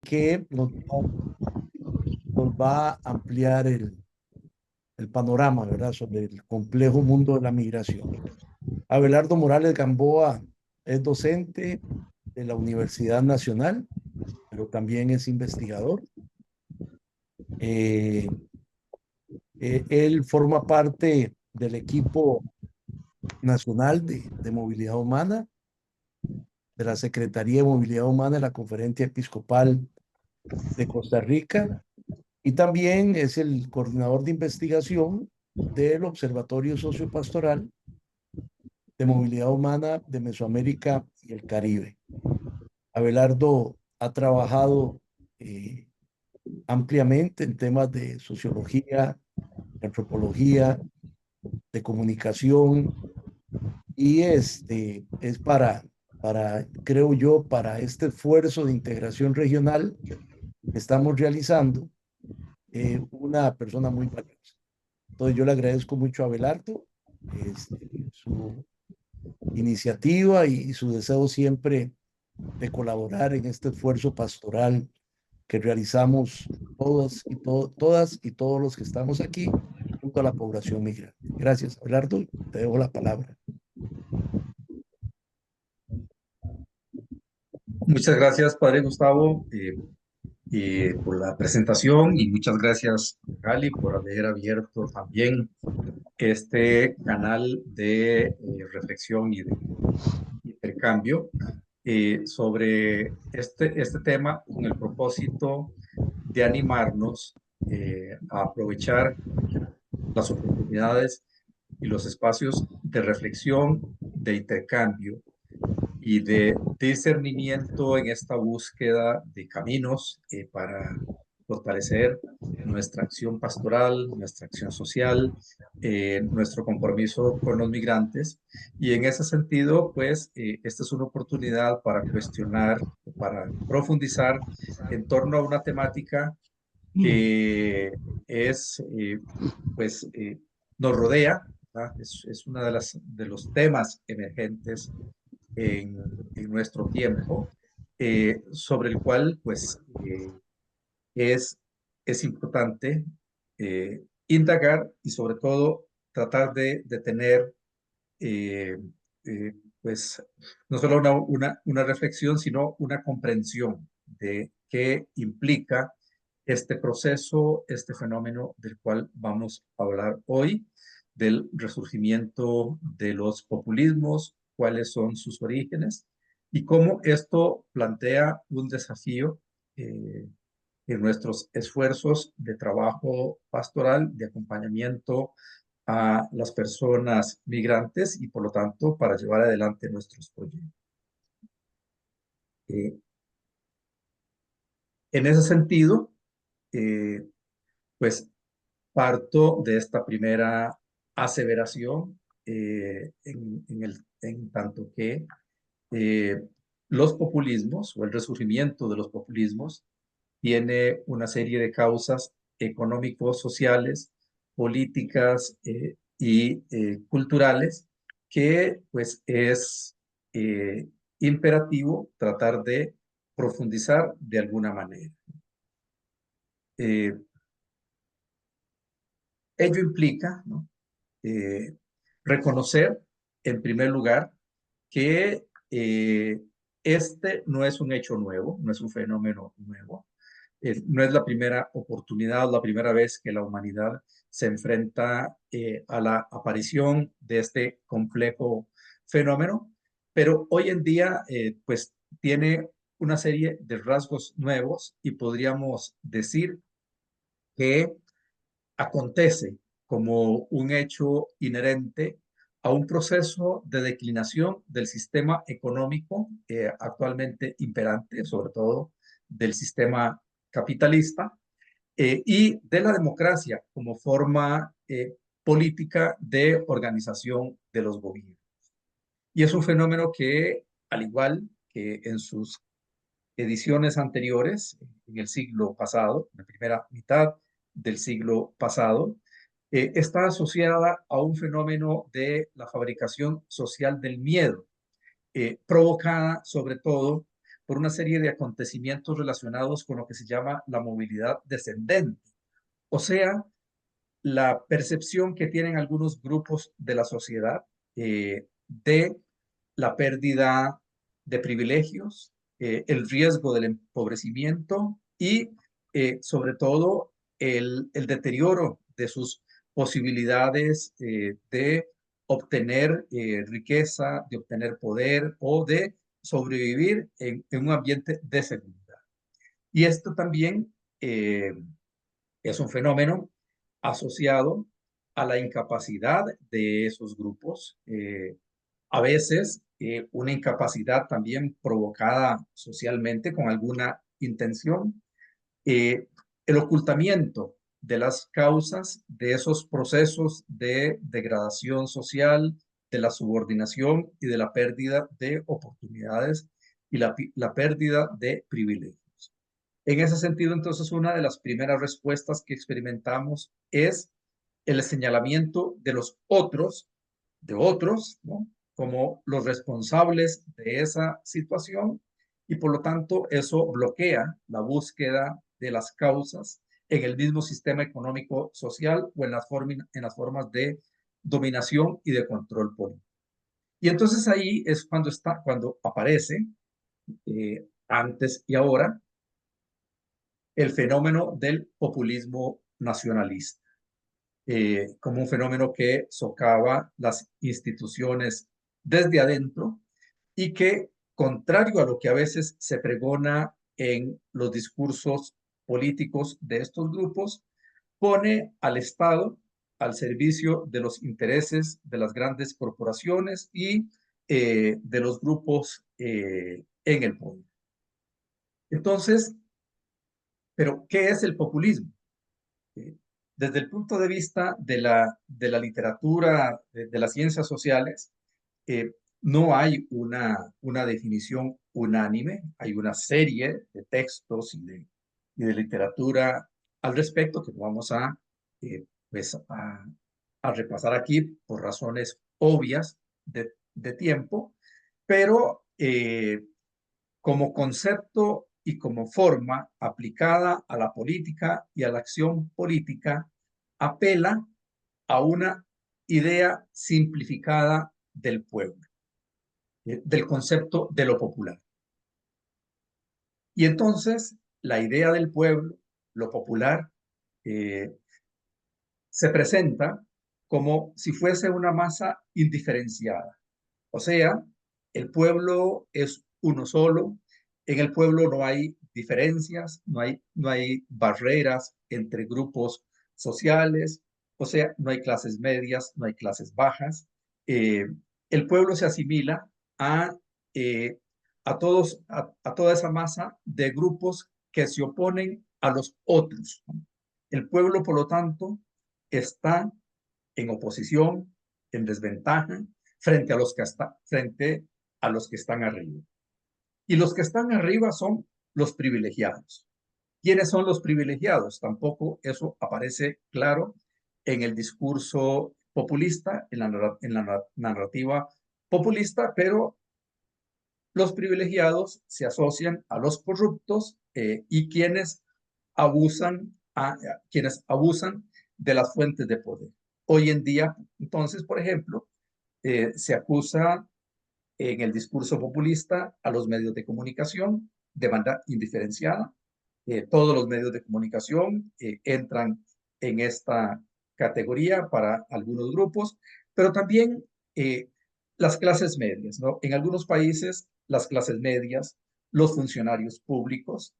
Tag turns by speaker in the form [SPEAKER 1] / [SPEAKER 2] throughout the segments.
[SPEAKER 1] que nos va a ampliar el panorama, ¿verdad?, sobre el complejo mundo de la migración. Abelardo Morales Gamboa es docente de la Universidad Nacional, pero también es investigador. Eh, Él forma parte del equipo nacional de movilidad humana, de la Secretaría de Movilidad Humana de la Conferencia Episcopal de Costa Rica, y también es el coordinador de investigación del Observatorio Sociopastoral de Movilidad Humana de Mesoamérica y el Caribe. Abelardo ha trabajado eh, ampliamente en temas de sociología, antropología, de comunicación, y es creo yo, para este esfuerzo de integración regional que estamos realizando, una persona muy valiosa. Entonces yo le agradezco mucho a Abelardo su iniciativa y su deseo siempre de colaborar en este esfuerzo pastoral que realizamos todas y todos los que estamos aquí junto a la población migrante. Gracias, Abelardo. Te dejo la palabra.
[SPEAKER 2] Muchas gracias, Padre Gustavo, por la presentación y muchas gracias, Gali, por haber abierto también este canal de reflexión y de intercambio sobre este tema con el propósito de animarnos a aprovechar las oportunidades y los espacios de reflexión, de intercambio y de discernimiento en esta búsqueda de caminos para fortalecer nuestra acción pastoral, nuestra acción social, nuestro compromiso con los migrantes. Y en ese sentido, pues, esta es una oportunidad para cuestionar, para profundizar en torno a una temática que es, pues, nos rodea, ¿verdad? Es una de los temas emergentes en nuestro tiempo, sobre el cual pues es, es importante indagar y sobre todo tratar de tener eh, pues no solo una reflexión, sino una comprensión de qué implica este proceso, este fenómeno del cual vamos a hablar hoy, del resurgimiento de los populismos, cuáles son sus orígenes y cómo esto plantea un desafío en nuestros esfuerzos de trabajo pastoral, de acompañamiento a las personas migrantes y por lo tanto para llevar adelante nuestros proyectos. Eh, en ese sentido, eh, pues parto de esta primera aseveración en tanto que eh, los populismos o el resurgimiento de los populismos tiene una serie de causas económicos, sociales, políticas y culturales que pues es imperativo tratar de profundizar de alguna manera. Eh, Ello implica, ¿no? eh, reconocer, en primer lugar, que este no es un hecho nuevo, no es un fenómeno nuevo, no es la primera oportunidad, la primera vez que la humanidad se enfrenta a la aparición de este complejo fenómeno, pero hoy en día pues tiene una serie de rasgos nuevos y podríamos decir que acontece como un hecho inherente a un proceso de declinación del sistema económico actualmente imperante, sobre todo del sistema capitalista, y de la democracia como forma política de organización de los gobiernos. Y es un fenómeno que, al igual que en sus ediciones anteriores, en el siglo pasado, en la primera mitad del siglo pasado, está asociada a un fenómeno de la fabricación social del miedo, provocada sobre todo por una serie de acontecimientos relacionados con lo que se llama la movilidad descendente, o sea, la percepción que tienen algunos grupos de la sociedad de la pérdida de privilegios, el riesgo del empobrecimiento y sobre todo el deterioro de sus posibilidades de obtener riqueza, de obtener poder o de sobrevivir en un ambiente de seguridad. Y esto también es un fenómeno asociado a la incapacidad de esos grupos, a veces una incapacidad también provocada socialmente con alguna intención, el ocultamiento de las causas de esos procesos de degradación social, de la subordinación y de la pérdida de oportunidades y la pérdida de privilegios. En ese sentido, entonces, una de las primeras respuestas que experimentamos es el señalamiento de otros, ¿no? Como los responsables de esa situación y por lo tanto eso bloquea la búsqueda de las causas en el mismo sistema económico social o en las formas de dominación y de control político. Y entonces ahí es cuando aparece antes y ahora el fenómeno del populismo nacionalista, como un fenómeno que socava las instituciones desde adentro y que, contrario a lo que a veces se pregona en los discursos políticos de estos grupos, pone al Estado al servicio de los intereses de las grandes corporaciones y de los grupos en el poder. Entonces, ¿pero qué es el populismo? Desde el punto de vista de la literatura, de las ciencias sociales, eh, no hay una definición unánime, hay una serie de textos y de literatura al respecto que vamos pues a repasar aquí por razones obvias de tiempo, pero como concepto y como forma aplicada a la política y a la acción política, apela a una idea simplificada del pueblo, del concepto de lo popular. Y entonces la idea del pueblo, lo popular, eh, se presenta como si fuese una masa indiferenciada. O sea, el pueblo es uno solo, en el pueblo no hay diferencias, no hay barreras entre grupos sociales, o sea, no hay clases medias, no hay clases bajas. Eh, el pueblo se asimila a, eh, a toda esa masa de grupos que se oponen a los otros. El pueblo, por lo tanto, está en oposición, en desventaja, frente a los que están arriba. Y los que están arriba son los privilegiados. ¿Quiénes son los privilegiados? Tampoco eso aparece claro en el discurso populista, en la narrativa populista, pero los privilegiados se asocian a los corruptos y quienes abusan de las fuentes de poder. Hoy en día, entonces, por ejemplo, se acusa en el discurso populista a los medios de comunicación de manera indiferenciada. Todos los medios de comunicación entran en esta categoría para algunos grupos, pero también las clases medias, ¿no? En algunos países, las clases medias, los funcionarios públicos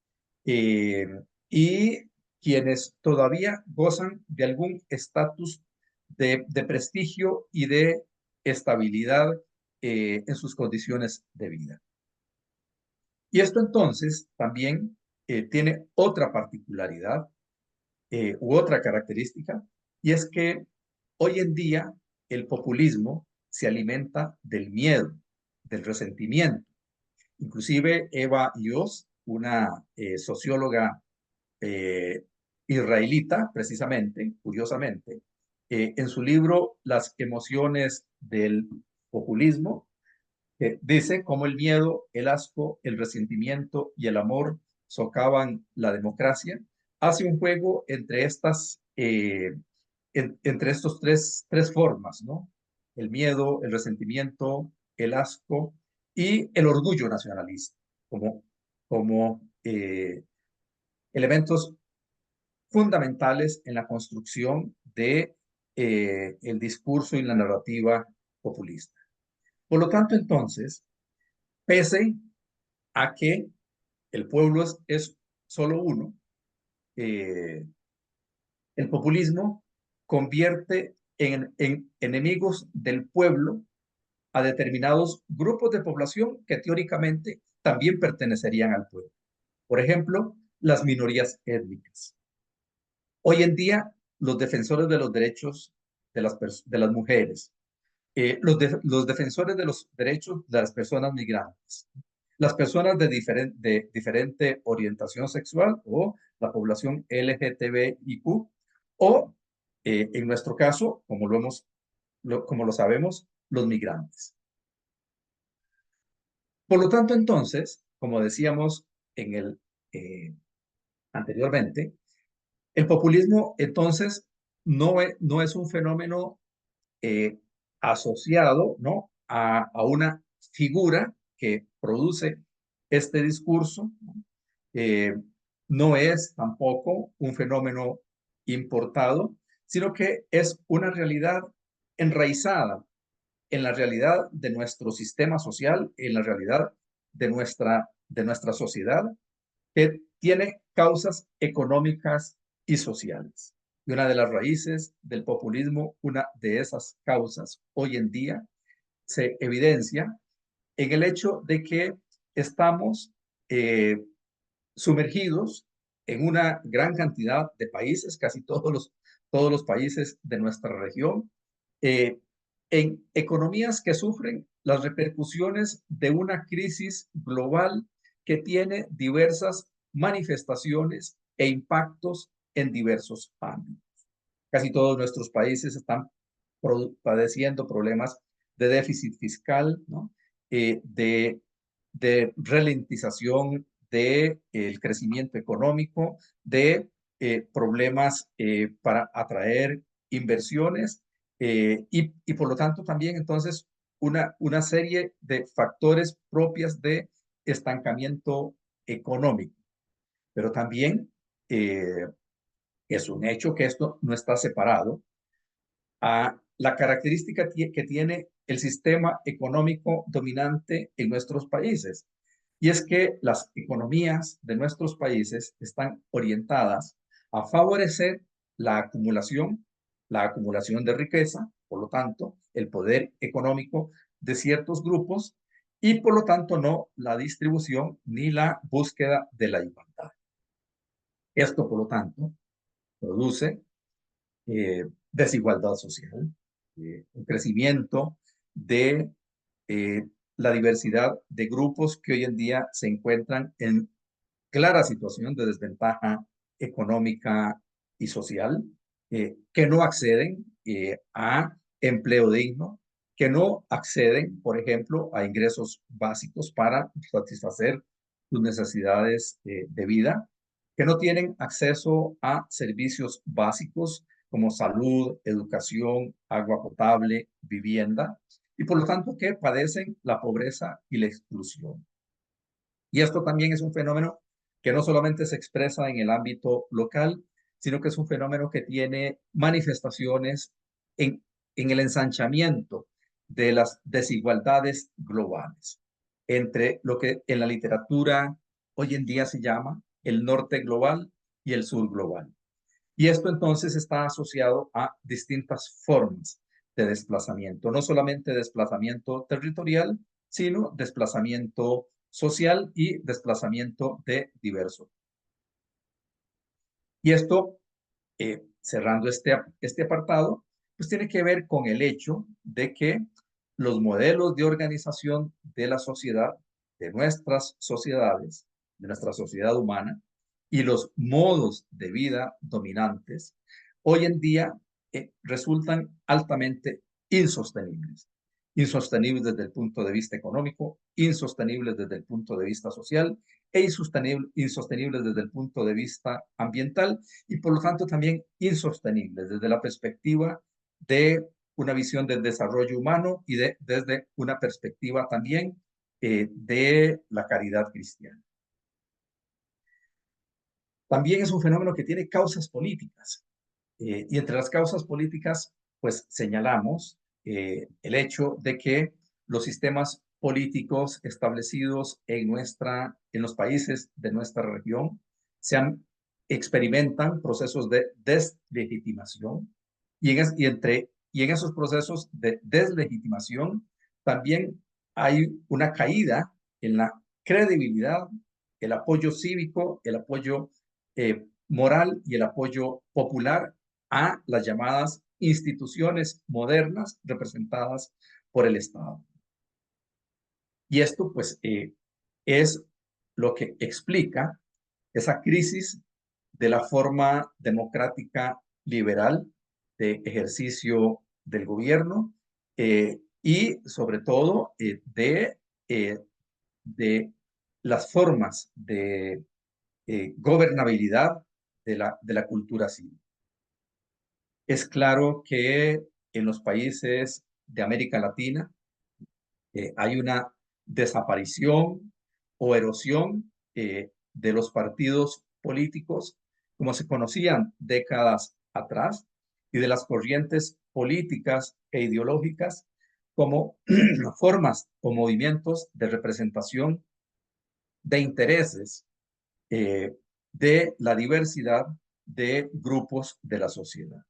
[SPEAKER 2] eh, y quienes todavía gozan de algún estatus de prestigio y de estabilidad en sus condiciones de vida. Y esto entonces también tiene otra particularidad u otra característica, y es que hoy en día el populismo se alimenta del miedo, del resentimiento. Inclusive Eva Yoos, una socióloga eh, israelita, precisamente, curiosamente, en su libro Las emociones del populismo, Dice cómo el miedo, el asco, el resentimiento y el amor socavan la democracia. Hace un juego entre entre estos tres formas, ¿no? El miedo, el resentimiento, el asco y el orgullo nacionalista, como elementos fundamentales en la construcción de el discurso y la narrativa populista. Por lo tanto, entonces, pese a que el pueblo es solo uno, eh, el populismo convierte en enemigos del pueblo a determinados grupos de población que teóricamente también pertenecerían al pueblo. Por ejemplo, las minorías étnicas. Hoy en día, los defensores de los derechos de las mujeres, los defensores de los derechos de las personas migrantes, las personas de diferente orientación sexual o la población LGTBIQ, o en nuestro caso, como lo sabemos, los migrantes. Por lo tanto, entonces, como decíamos en eh, anteriormente, el populismo entonces no es un fenómeno eh, asociado, ¿no?, a una figura que produce este discurso. eh, no es tampoco un fenómeno importado, sino que es una realidad enraizada en la realidad de nuestro sistema social, en la realidad de nuestra sociedad, que tiene causas económicas y sociales. Y una de las raíces del populismo, una de esas causas hoy en día, se evidencia en el hecho de que estamos eh, sumergidos en una gran cantidad de países, casi todos los países de nuestra región, eh, en economías que sufren las repercusiones de una crisis global que tiene diversas manifestaciones e impactos en diversos ámbitos. Casi todos nuestros países están padeciendo problemas de déficit fiscal, ¿no? De ralentización del crecimiento económico, de problemas para atraer inversiones y por lo tanto también entonces una serie de factores propias de estancamiento económico. Pero también es un hecho que esto no está separado a la característica que tiene el sistema económico dominante en nuestros países. Y es que las economías de nuestros países están orientadas a favorecer la acumulación de riqueza, por lo tanto, el poder económico de ciertos grupos y por lo tanto no la distribución ni la búsqueda de la igualdad. Esto, por lo tanto, produce desigualdad social, un crecimiento de la diversidad de grupos que hoy en día se encuentran en clara situación de desventaja económica y social, que no acceden a empleo digno, que no acceden, por ejemplo, a ingresos básicos para satisfacer sus necesidades de vida, que no tienen acceso a servicios básicos como salud, educación, agua potable, vivienda, y por lo tanto que padecen la pobreza y la exclusión. Y esto también es un fenómeno que no solamente se expresa en el ámbito local, sino que es un fenómeno que tiene manifestaciones en el ensanchamiento de las desigualdades globales entre lo que en la literatura hoy en día se llama el norte global y el sur global. Y esto entonces está asociado a distintas formas de desplazamiento, no solamente desplazamiento territorial, sino desplazamiento social y desplazamiento de diverso. Y esto, cerrando este apartado, pues tiene que ver con el hecho de que los modelos de organización de la sociedad, de nuestras sociedades, de nuestra sociedad humana, y los modos de vida dominantes, hoy en día resultan altamente insostenibles. insostenibles desde el punto de vista económico, insostenibles desde el punto de vista social e insostenibles desde el punto de vista ambiental y por lo tanto también insostenibles desde la perspectiva de una visión del desarrollo humano y desde una perspectiva también de la caridad cristiana. También es un fenómeno que tiene causas políticas. Y entre las causas políticas, pues señalamos el hecho de que los sistemas políticos establecidos en los países de nuestra región experimentan procesos de deslegitimación y en esos procesos de deslegitimación también hay una caída en la credibilidad, el apoyo cívico, el apoyo moral y el apoyo popular a las llamadas instituciones modernas representadas por el Estado. Y esto, pues, es lo que explica esa crisis de la forma democrática liberal de ejercicio del gobierno y, sobre todo, de las formas de gobernabilidad de la cultura civil. Es claro que en los países de América Latina hay una desaparición o erosión de los partidos políticos como se conocían décadas atrás y de las corrientes políticas e ideológicas como formas o movimientos de representación de intereses de la diversidad de grupos de la sociedad.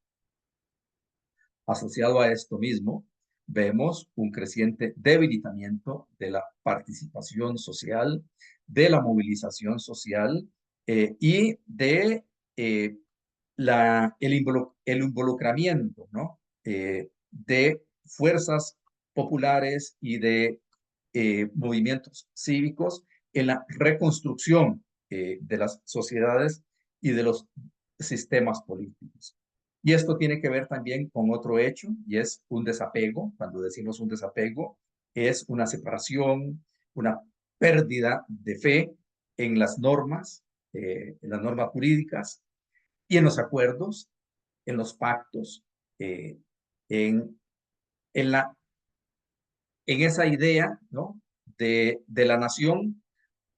[SPEAKER 2] Asociado a esto mismo, vemos un creciente debilitamiento de la participación social, de la movilización social y de el involucramiento, ¿no? De fuerzas populares y de movimientos cívicos en la reconstrucción de las sociedades y de los sistemas políticos. Y esto tiene que ver también con otro hecho, y es un desapego. Cuando decimos un desapego, es una separación, una pérdida de fe en las normas jurídicas y en los acuerdos, en los pactos, en, en, la, en esa idea, ¿no? de la nación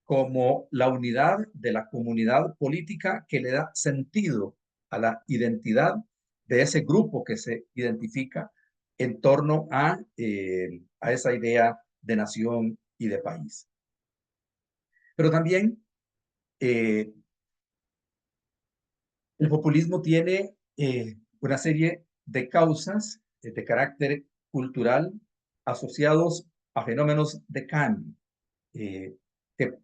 [SPEAKER 2] como la unidad de la comunidad política que le da sentido a la identidad de ese grupo que se identifica en torno a esa idea de nación y de país. Pero también el populismo tiene una serie de causas de carácter cultural asociados a fenómenos de cambio que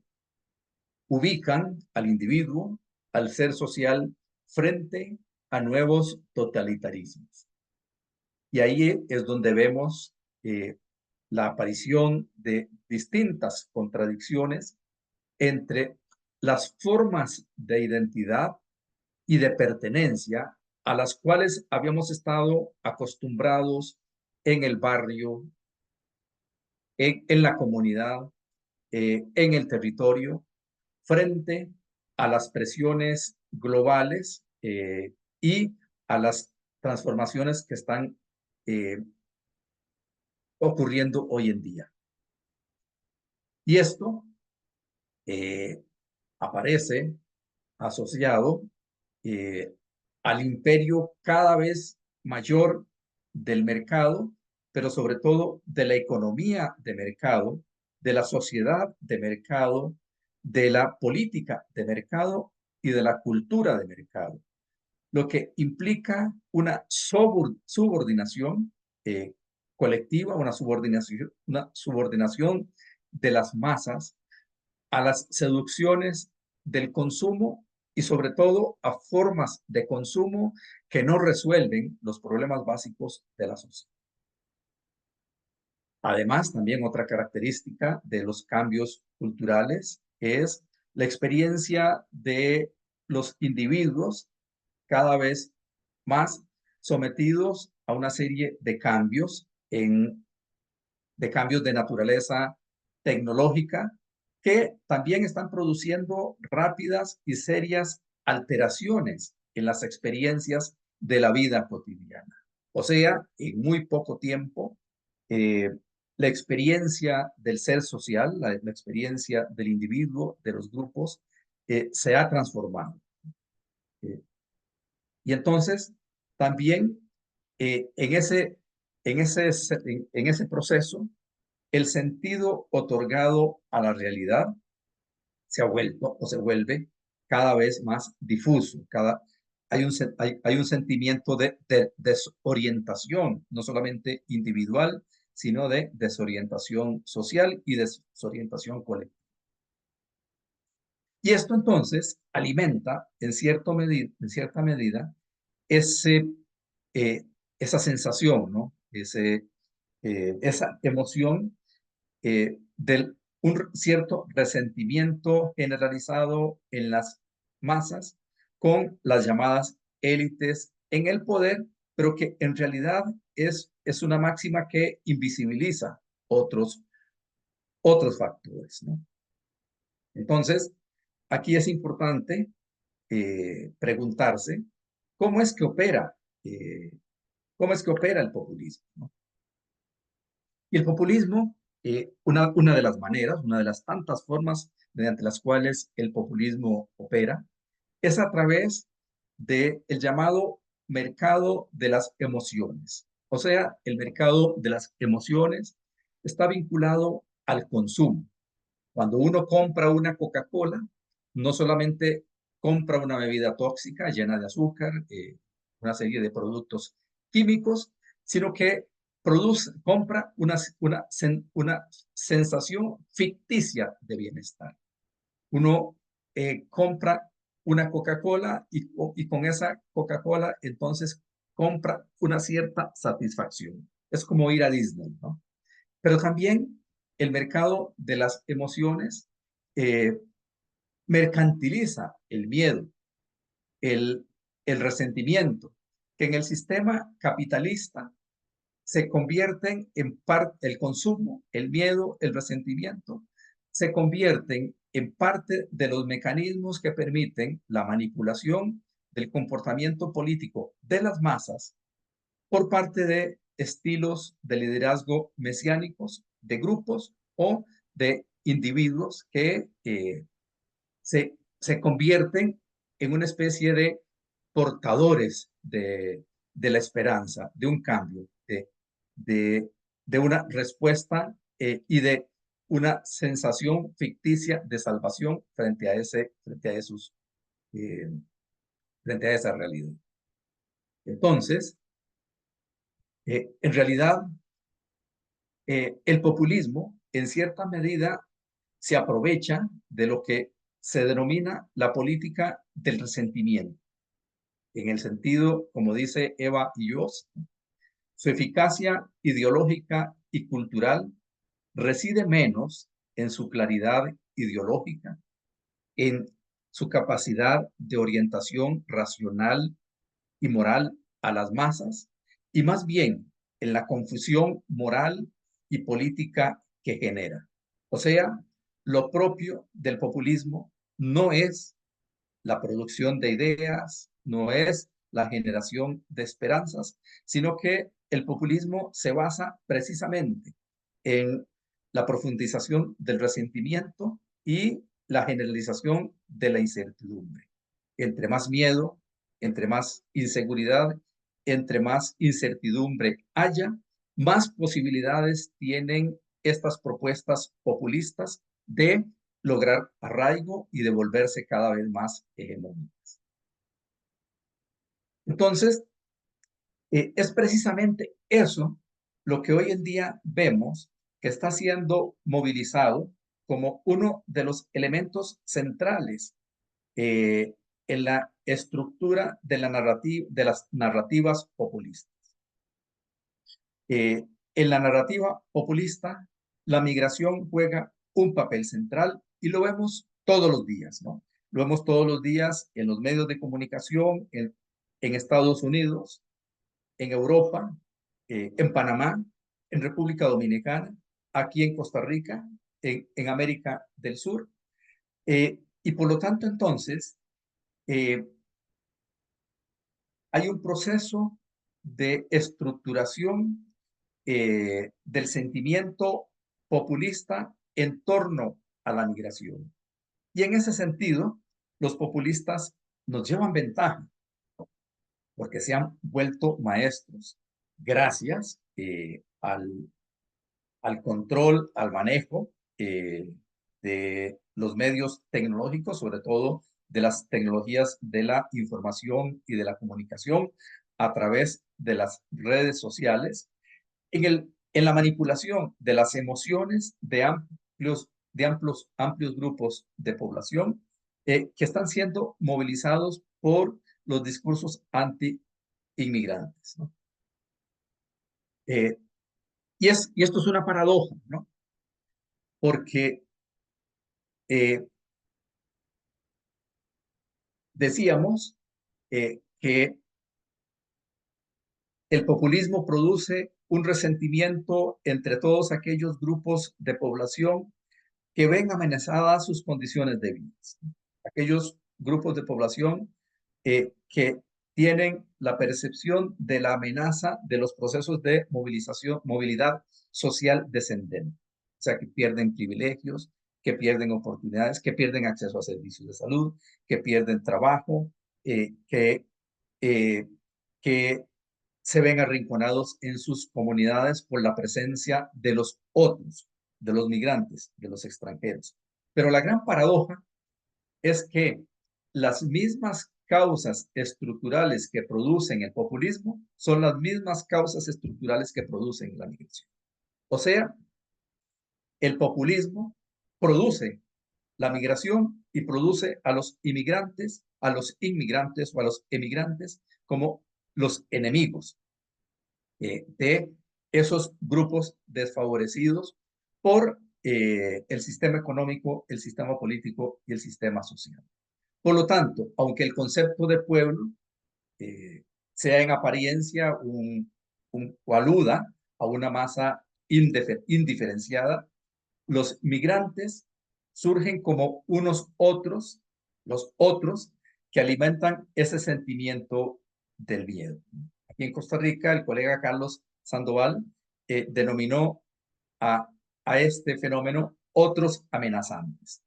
[SPEAKER 2] ubican al individuo, al ser social, frente a nuevos totalitarismos. Y ahí es donde vemos la aparición de distintas contradicciones entre las formas de identidad y de pertenencia a las cuales habíamos estado acostumbrados en el barrio, en la comunidad, en el territorio, frente a las presiones globales y a las transformaciones que están ocurriendo hoy en día. Y esto aparece asociado al imperio cada vez mayor del mercado, pero sobre todo de la economía de mercado, de la sociedad de mercado, de la política de mercado y de la cultura de mercado, lo que implica una subordinación colectiva, una subordinación de las masas a las seducciones del consumo y sobre todo a formas de consumo que no resuelven los problemas básicos de la sociedad. Además, también otra característica de los cambios culturales es la experiencia de los individuos cada vez más sometidos a una serie de cambios en de cambios de naturaleza tecnológica que también están produciendo rápidas y serias alteraciones en las experiencias de la vida cotidiana. O sea, en muy poco tiempo, eh, la experiencia del ser social, la experiencia del individuo, de los grupos, se ha transformado. Eh, y entonces, también en ese proceso, el sentido otorgado a la realidad se ha vuelto o se vuelve cada vez más difuso. Hay un sentimiento de desorientación, no solamente individual, sino de desorientación social y desorientación colectiva. Y esto entonces alimenta en cierta medida ese, eh, esa sensación, ¿no? Esa emoción de un cierto resentimiento generalizado en las masas con las llamadas élites en el poder, pero que en realidad es una máxima que invisibiliza otros factores, ¿no? Entonces, aquí es importante preguntarse cómo es que opera, eh, cómo es que opera el populismo, ¿no? Y el populismo, una de las maneras, una de las tantas formas mediante las cuales el populismo opera, es a través del llamado mercado de las emociones. O sea, el mercado de las emociones está vinculado al consumo. Cuando uno compra una Coca-Cola, no solamente compra una bebida tóxica llena de azúcar, una serie de productos químicos, sino que compra una sensación ficticia de bienestar. Uno compra una Coca-Cola y con esa Coca-Cola entonces compra una cierta satisfacción. Es como ir a Disney, ¿no? Pero también el mercado de las emociones eh, mercantiliza el miedo, el, el resentimiento, que en el sistema capitalista se convierten en parte, el consumo, el miedo, el resentimiento, se convierten en parte de los mecanismos que permiten la manipulación del comportamiento político de las masas por parte de estilos de liderazgo mesiánicos, de grupos o de individuos que se convierten en una especie de portadores de la esperanza, de un cambio, de, de una respuesta y de una sensación ficticia de salvación eh, frente a esa realidad. Entonces, en realidad, el populismo, en cierta medida, se aprovecha de lo que se denomina la política del resentimiento. En el sentido, como dice Eva Illouz, su eficacia ideológica y cultural reside menos en su claridad ideológica, en su capacidad de orientación racional y moral a las masas, y más bien en la confusión moral y política que genera. O sea, lo propio del populismo no es la producción de ideas, no es la generación de esperanzas, sino que el populismo se basa precisamente en la profundización del resentimiento y la generalización de la incertidumbre. Entre más miedo, entre más inseguridad, entre más incertidumbre haya, más posibilidades tienen estas propuestas populistas de lograr arraigo y de volverse cada vez más hegemónicas. Entonces, es precisamente eso lo que hoy en día vemos que está siendo movilizado como uno de los elementos centrales eh, en la estructura de las narrativas populistas. En la narrativa populista, la migración juega un papel central y lo vemos todos los días, ¿no? Lo vemos todos los días en los medios de comunicación, en Estados Unidos, en Europa, en Panamá, en República Dominicana, aquí en Costa Rica, en América del Sur. Y por lo tanto, entonces, hay un proceso de estructuración del sentimiento populista en torno a la migración. Y en ese sentido, los populistas nos llevan ventaja porque se han vuelto maestros gracias al control, al manejo de los medios tecnológicos, sobre todo de las tecnologías de la información y de la comunicación a través de las redes sociales, en la manipulación de las emociones de amplios grupos de población que están siendo movilizados por los discursos anti-inmigrantes, ¿no? Y esto es una paradoja, ¿no? Porque decíamos que el populismo produce un resentimiento entre todos aquellos grupos de población que ven amenazadas sus condiciones de vida. Aquellos grupos de población que tienen la percepción de la amenaza de los procesos de movilidad social descendente. O sea, que pierden privilegios, que pierden oportunidades, que pierden acceso a servicios de salud, que pierden trabajo, eh, que se ven arrinconados en sus comunidades por la presencia de los otros, de los migrantes, de los extranjeros. Pero la gran paradoja es que las mismas causas estructurales que producen el populismo son las mismas causas estructurales que producen la migración. O sea, el populismo produce la migración y produce a los inmigrantes, a los inmigrantes o a los emigrantes como los enemigos de esos grupos desfavorecidos por el sistema económico, el sistema político y el sistema social. Por lo tanto, aunque el concepto de pueblo eh, sea en apariencia o aluda a una masa indiferenciada, los migrantes surgen como los otros que alimentan ese sentimiento del miedo. Aquí en Costa Rica, el colega Carlos Sandoval denominó a, a este fenómeno otros amenazantes.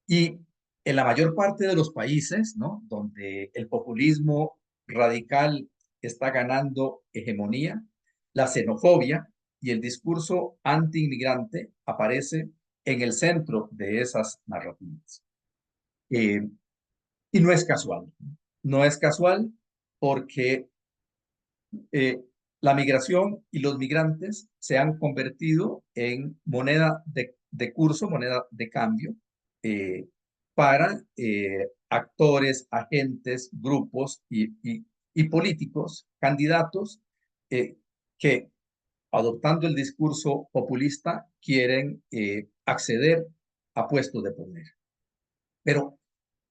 [SPEAKER 2] Y en la mayor parte de los países, ¿no?, donde el populismo radical está ganando hegemonía, la xenofobia y el discurso anti-inmigrante aparece en el centro de esas narrativas. Y no es casual. No es casual porque eh, la migración y los migrantes se han convertido en moneda de curso, moneda de cambio, eh, para actores, agentes, grupos y políticos, candidatos, que adoptando el discurso populista quieren acceder a puestos de poder. Pero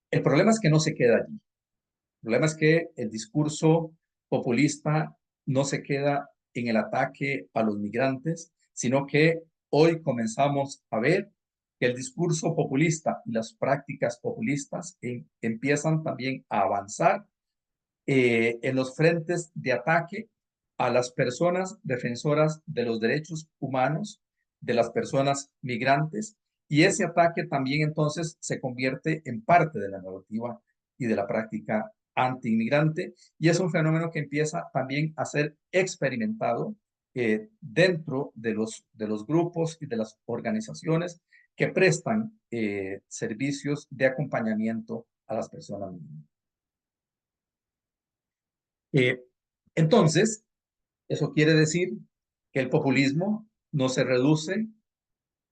[SPEAKER 2] el problema es que no se queda allí. El problema es que el discurso populista no se queda en el ataque a los migrantes, sino que hoy comenzamos a ver que el discurso populista y las prácticas populistas empiezan también a avanzar en los frentes de ataque a las personas defensoras de los derechos humanos, de las personas migrantes, y ese ataque también entonces se convierte en parte de la narrativa y de la práctica anti-inmigrante, y es un fenómeno que empieza también a ser experimentado dentro de los grupos y de las organizaciones que prestan servicios de acompañamiento a las personas migrantes. Eh, entonces, eso quiere decir que el populismo no se reduce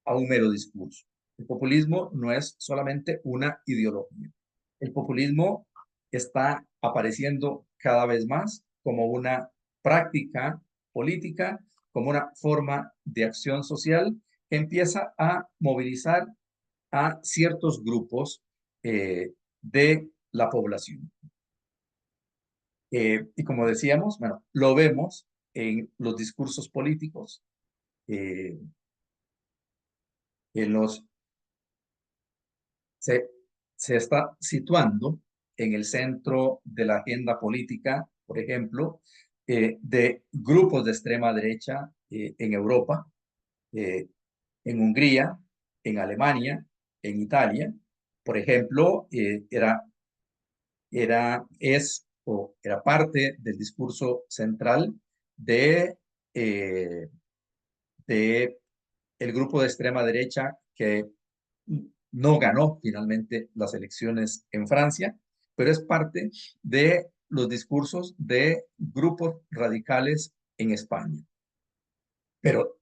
[SPEAKER 2] a un mero discurso. El populismo no es solamente una ideología. El populismo está apareciendo cada vez más como una práctica política, como una forma de acción social que empieza a movilizar a ciertos grupos de la población. Y como decíamos, bueno, lo vemos en los discursos políticos, eh, en los, se, se está situando en el centro de la agenda política, por ejemplo, de grupos de extrema derecha en Europa, eh, en Hungría, en Alemania, en Italia. Por ejemplo, era parte del discurso central de, eh, de el grupo de extrema derecha que no ganó finalmente las elecciones en Francia, pero es parte de los discursos de grupos radicales en España. Pero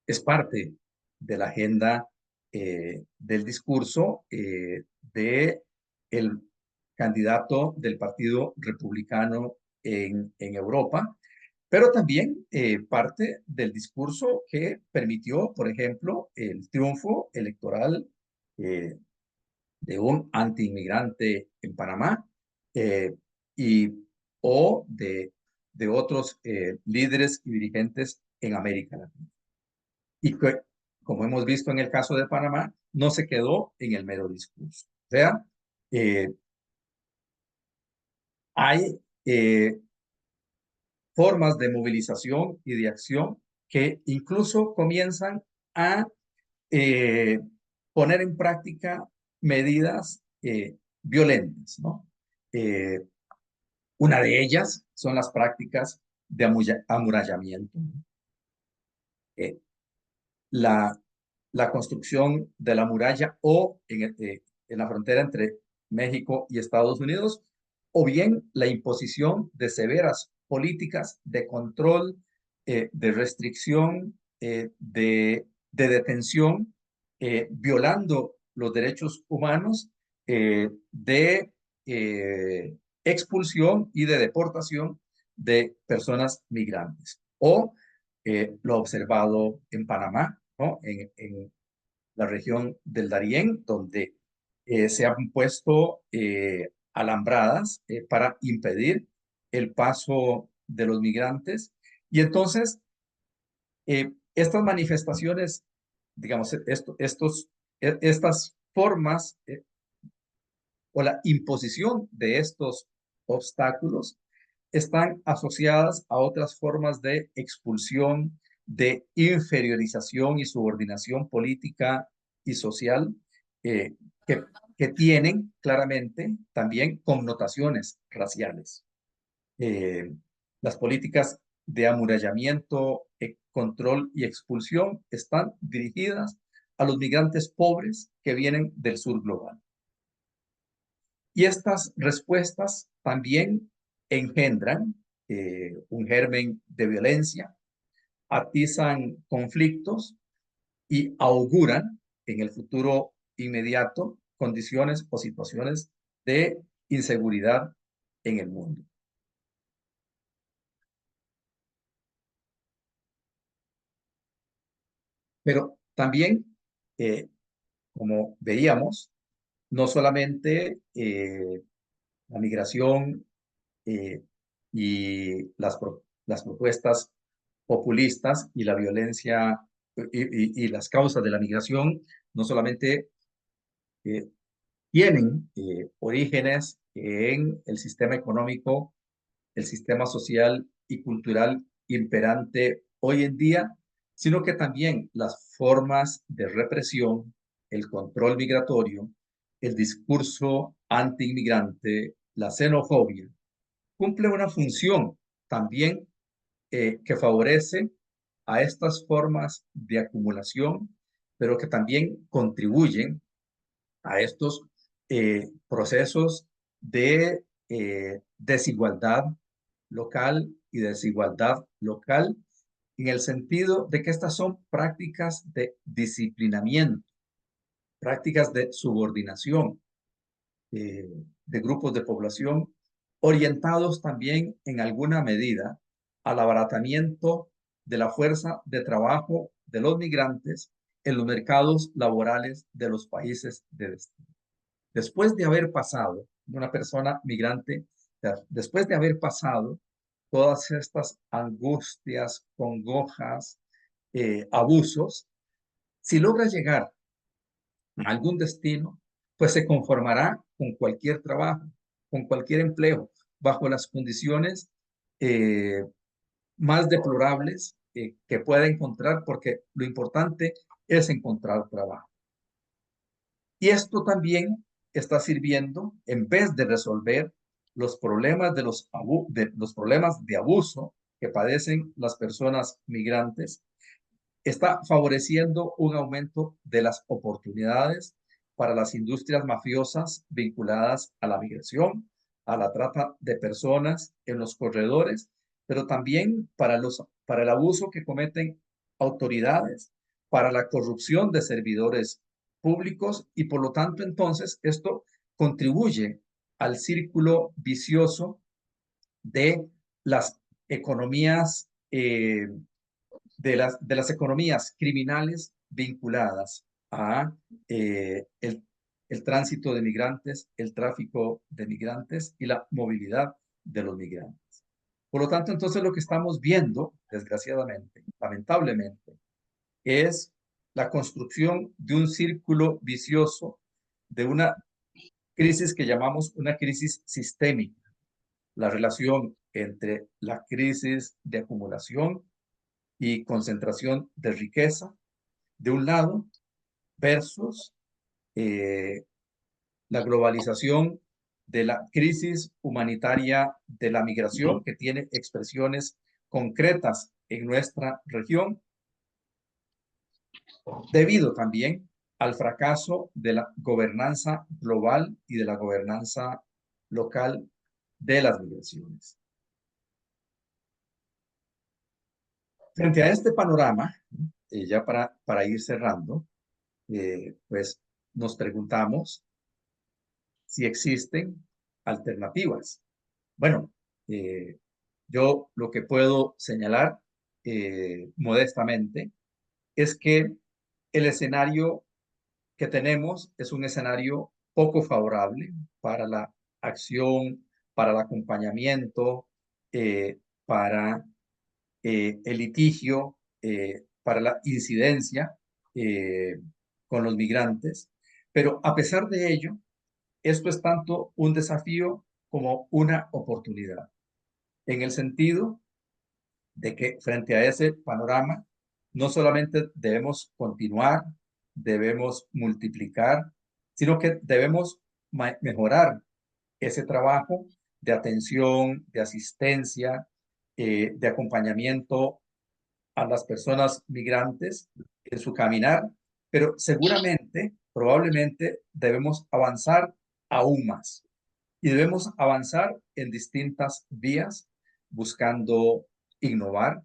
[SPEAKER 2] es parte de la agenda del discurso de el candidato del Partido Republicano en Europa, pero también parte del discurso que permitió, por ejemplo, el triunfo electoral eh, de un antiinmigrante en Panamá eh, y, o de otros líderes y dirigentes en América Latina. Y que, como hemos visto en el caso de Panamá, no se quedó en el mero discurso. O sea, eh, hay formas de movilización y de acción que incluso comienzan a eh, poner en práctica medidas violentas, ¿no? Eh, una de ellas son las prácticas de amurallamiento. Eh, la, la construcción de la muralla o en la frontera entre México y Estados Unidos, o bien la imposición de severas políticas de control, de restricción, de detención, violando los derechos humanos, de expulsión y de deportación de personas migrantes. O lo observado en Panamá, ¿no? En la región del Darién, donde se han puesto alambradas para impedir el paso de los migrantes. Y entonces, estas manifestaciones, digamos, estas formas o la imposición de estos obstáculos están asociadas a otras formas de expulsión, de inferiorización y subordinación política y social eh, que, que tienen claramente también connotaciones raciales. Eh, las políticas de amurallamiento, control y expulsión están dirigidas a los migrantes pobres que vienen del sur global. Y estas respuestas también engendran un germen de violencia, atizan conflictos y auguran en el futuro inmediato condiciones o situaciones de inseguridad en el mundo. Pero también, como veíamos, no solamente la migración eh, y las propuestas populistas y la violencia y las causas de la migración no solamente eh, tienen orígenes en el sistema económico, el sistema social y cultural imperante hoy en día, sino que también las formas de represión, el control migratorio, el discurso anti-inmigrante, la xenofobia, cumple una función también que favorece a estas formas de acumulación, pero que también contribuyen a estos procesos de desigualdad local y desigualdad local, en el sentido de que estas son prácticas de disciplinamiento, prácticas de subordinación de grupos de población, orientados también en alguna medida al abaratamiento de la fuerza de trabajo de los migrantes en los mercados laborales de los países de destino. Después de haber pasado, una persona migrante, después de haber pasado todas estas angustias, congojas, abusos, si logra llegar a algún destino, pues se conformará con cualquier trabajo, con cualquier empleo, bajo las condiciones eh, más deplorables que pueda encontrar, porque lo importante es encontrar trabajo. Y esto también está sirviendo, en vez de resolver los problemas de los problemas de abuso que padecen las personas migrantes, está favoreciendo un aumento de las oportunidades para las industrias mafiosas vinculadas a la migración, a la trata de personas en los corredores, pero también para el abuso que cometen autoridades, para la corrupción de servidores públicos y por lo tanto entonces esto contribuye al círculo vicioso de las economías de las economías criminales vinculadas a el tránsito de migrantes, el tráfico de migrantes y la movilidad de los migrantes. Por lo tanto, entonces lo que estamos viendo, desgraciadamente, lamentablemente, es la construcción de un círculo vicioso, de una crisis que llamamos una crisis sistémica, la relación entre la crisis de acumulación y concentración de riqueza, de un lado, versus eh, la globalización de la crisis humanitaria de la migración, que tiene expresiones concretas en nuestra región, debido también al fracaso de la gobernanza global y de la gobernanza local de las migraciones. Frente a este panorama, ya para ir cerrando, pues nos preguntamos si existen alternativas. Bueno, yo lo que puedo señalar modestamente es que el escenario que tenemos es un escenario poco favorable para la acción, para el acompañamiento, para el litigio, para la incidencia con los migrantes. Pero a pesar de ello, esto es tanto un desafío como una oportunidad, en el sentido de que frente a ese panorama, no solamente debemos continuar, debemos multiplicar, sino que debemos mejorar ese trabajo de atención, de asistencia, de acompañamiento a las personas migrantes en su caminar, pero seguramente, probablemente debemos avanzar aún más y debemos avanzar en distintas vías buscando innovar,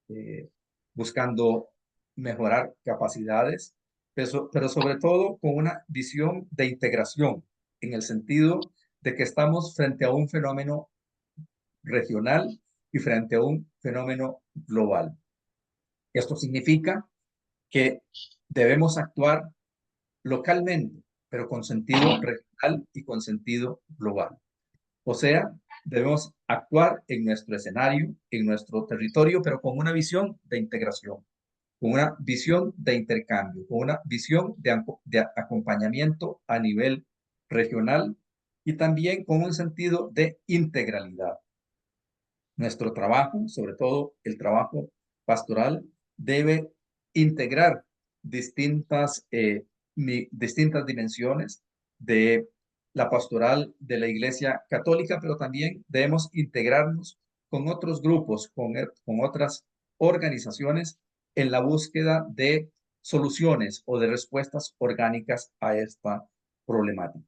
[SPEAKER 2] eh, buscando mejorar capacidades, pero sobre todo con una visión de integración, en el sentido de que estamos frente a un fenómeno regional y frente a un fenómeno global. Esto significa que debemos actuar localmente, pero con sentido regional y con sentido global. O sea, debemos actuar en nuestro escenario, en nuestro territorio, pero con una visión de integración, con una visión de intercambio, con una visión de acompañamiento a nivel regional y también con un sentido de integralidad. Nuestro trabajo, sobre todo el trabajo pastoral, debe integrar distintas, distintas dimensiones de la pastoral de la Iglesia Católica, pero también debemos integrarnos con otros grupos, con otras organizaciones en la búsqueda de soluciones o de respuestas orgánicas a esta problemática.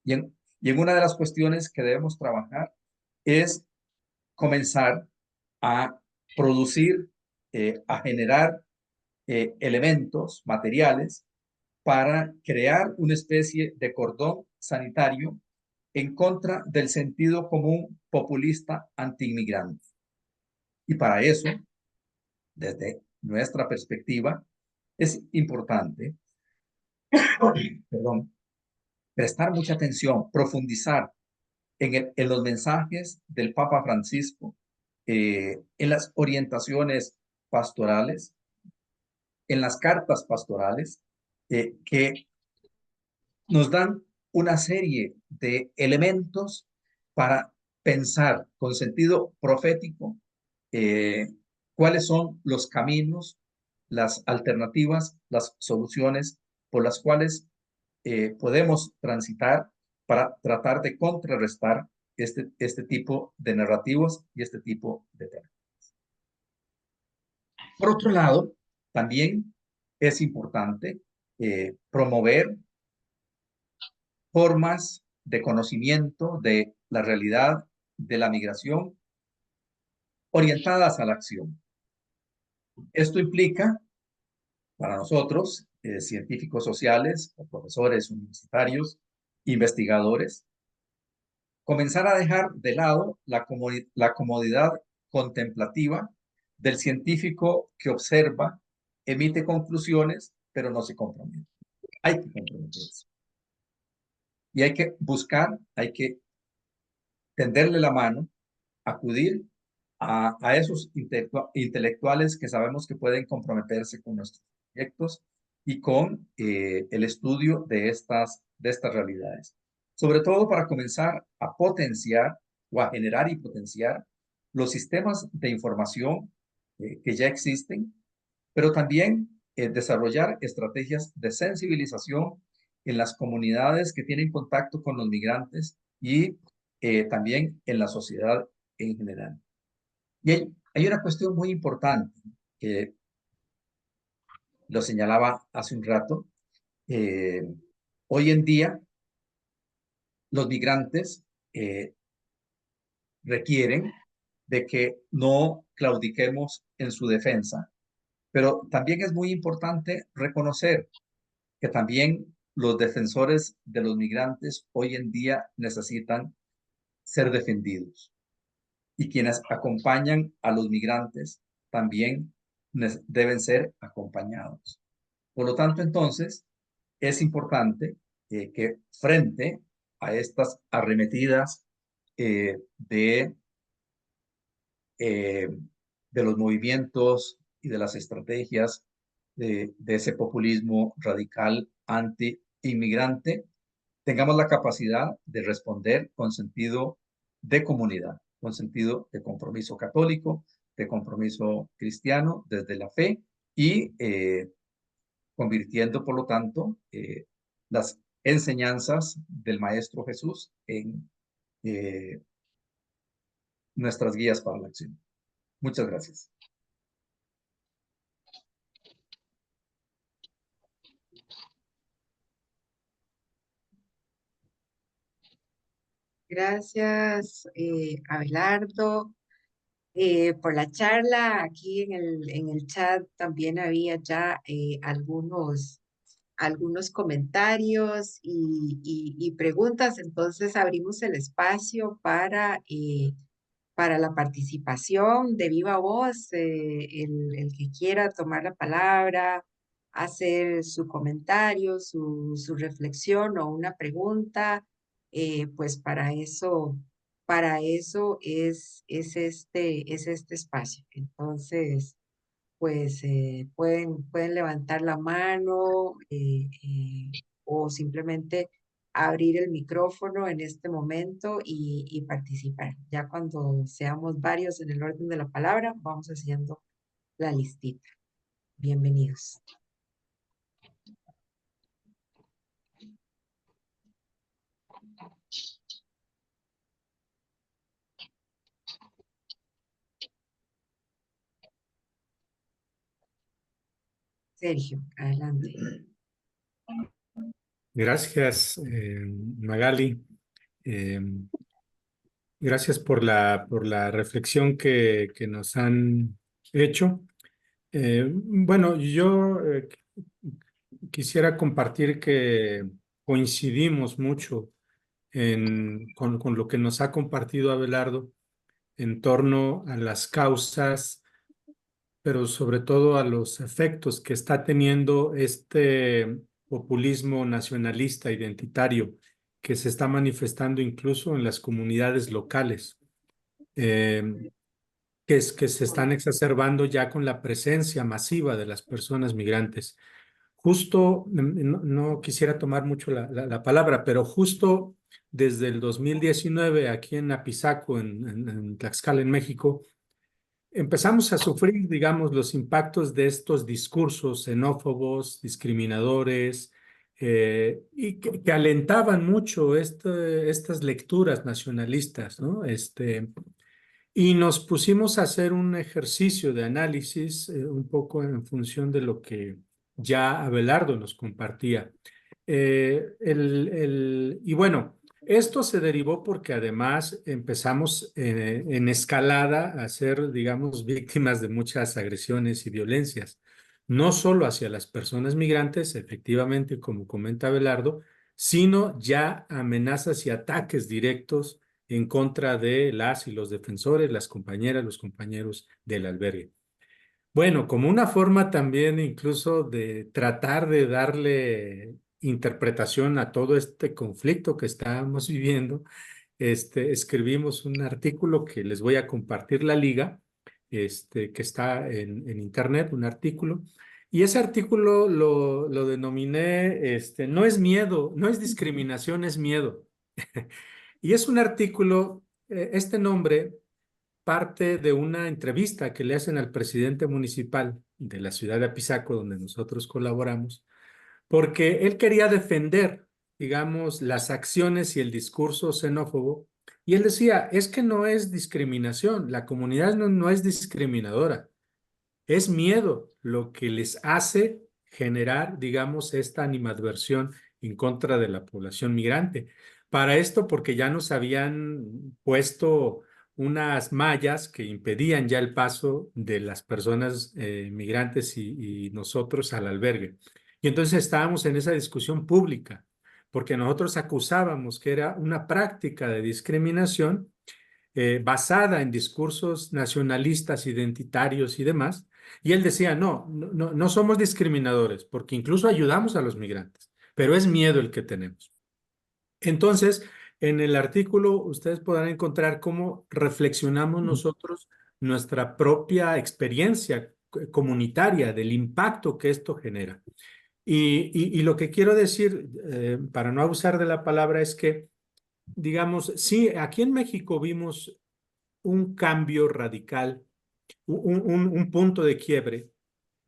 [SPEAKER 2] Y en una de las cuestiones que debemos trabajar es comenzar a producir, a generar elementos, materiales, para crear una especie de cordón sanitario en contra del sentido común populista antiinmigrante. Y para eso, desde nuestra perspectiva, es importante, perdón, prestar mucha atención, profundizar en los mensajes del Papa Francisco, en las orientaciones pastorales, en las cartas pastorales que nos dan una serie de elementos para pensar con sentido profético cuáles son los caminos, las alternativas, las soluciones por las cuales podemos transitar para tratar de contrarrestar este tipo de narrativos y este tipo de temas. Por otro lado, también es importante promover formas de conocimiento de la realidad de la migración orientadas a la acción. Esto implica para nosotros, científicos sociales, profesores universitarios, investigadores, comenzar a dejar de lado la comodidad contemplativa del científico que observa, emite conclusiones, pero no se compromete. Hay que comprometerse. Y hay que buscar, hay que tenderle la mano, acudir a esos intelectuales que sabemos que pueden comprometerse con nuestros proyectos y con el estudio de estas realidades. Sobre todo para comenzar a potenciar o a generar y potenciar los sistemas de información que ya existen, pero también desarrollar estrategias de sensibilización en las comunidades que tienen contacto con los migrantes y también en la sociedad en general. Y hay una cuestión muy importante que lo señalaba hace un rato. Hoy en día, los migrantes requieren de que no claudiquemos en su defensa, pero también es muy importante reconocer que también los defensores de los migrantes hoy en día necesitan ser defendidos. Y quienes acompañan a los migrantes también deben ser acompañados. Por lo tanto, entonces, es importante que frente a estas arremetidas de eh, de los movimientos y de las estrategias de ese populismo radical anti-inmigrante, tengamos la capacidad de responder con sentido de comunidad, con sentido de compromiso católico, de compromiso cristiano desde la fe y convirtiendo, por lo tanto, las enseñanzas del Maestro Jesús en nuestras guías para la acción. Muchas gracias.
[SPEAKER 3] Gracias, Abelardo, por la charla. Aquí en el chat también había ya algunos comentarios y preguntas. Entonces abrimos el espacio para la participación de viva voz. El que quiera tomar la palabra, hacer su comentario, su reflexión o una pregunta, pues para eso es este espacio. Entonces, pues pueden levantar la mano o simplemente abrir el micrófono en este momento y participar. Ya cuando seamos varios en el orden de la palabra, vamos haciendo la listita. Bienvenidos. Sergio, adelante.
[SPEAKER 4] Gracias, Magali. Eh, gracias por la reflexión que nos han hecho. Bueno, yo quisiera compartir que coincidimos mucho con lo que nos ha compartido Abelardo en torno a las causas, pero sobre todo a los efectos que está teniendo este populismo nacionalista identitario que se está manifestando incluso en las comunidades locales. que se están exacerbando ya con la presencia masiva de las personas migrantes. Justo, no quisiera tomar mucho la palabra, pero justo desde el 2019, aquí en Apizaco, en Tlaxcala, en México, empezamos a sufrir, digamos, los impactos de estos discursos xenófobos, discriminadores, y que alentaban mucho estas lecturas nacionalistas, ¿no? Y nos pusimos a hacer un ejercicio de análisis, un poco en función de lo que ya Abelardo nos compartía. Y bueno, esto se derivó porque además empezamos en escalada a ser, digamos, víctimas de muchas agresiones y violencias, no solo hacia las personas migrantes, efectivamente, como comenta Abelardo, sino ya amenazas y ataques directos en contra de las y los defensores, las compañeras, los compañeros del albergue. Bueno, como una forma también incluso de tratar de darle interpretación a todo este conflicto que estábamos viviendo, escribimos un artículo que les voy a compartir la liga, que está en internet, un artículo, y ese artículo lo denominé, no es miedo, no es discriminación, es miedo. Y es un artículo, este nombre parte de una entrevista que le hacen al presidente municipal de la ciudad de Apizaco, donde nosotros colaboramos, porque él quería defender, digamos, las acciones y el discurso xenófobo. Y él decía, es que no es discriminación, la comunidad no es discriminadora, es miedo lo que les hace generar, digamos, esta animadversión en contra de la población migrante. Para esto, porque ya nos habían puesto unas mallas que impedían ya el paso de las personas migrantes y nosotros al albergue. Y entonces estábamos en esa discusión pública, porque nosotros acusábamos que era una práctica de discriminación basada en discursos nacionalistas, identitarios y demás. Y él decía, no somos discriminadores, porque incluso ayudamos a los migrantes, pero es miedo el que tenemos. Entonces, en el artículo ustedes podrán encontrar cómo reflexionamos nosotros nuestra propia experiencia comunitaria del impacto que esto genera. Y lo que quiero decir, para no abusar de la palabra, es que, digamos, sí, aquí en México vimos un cambio radical, un punto de quiebre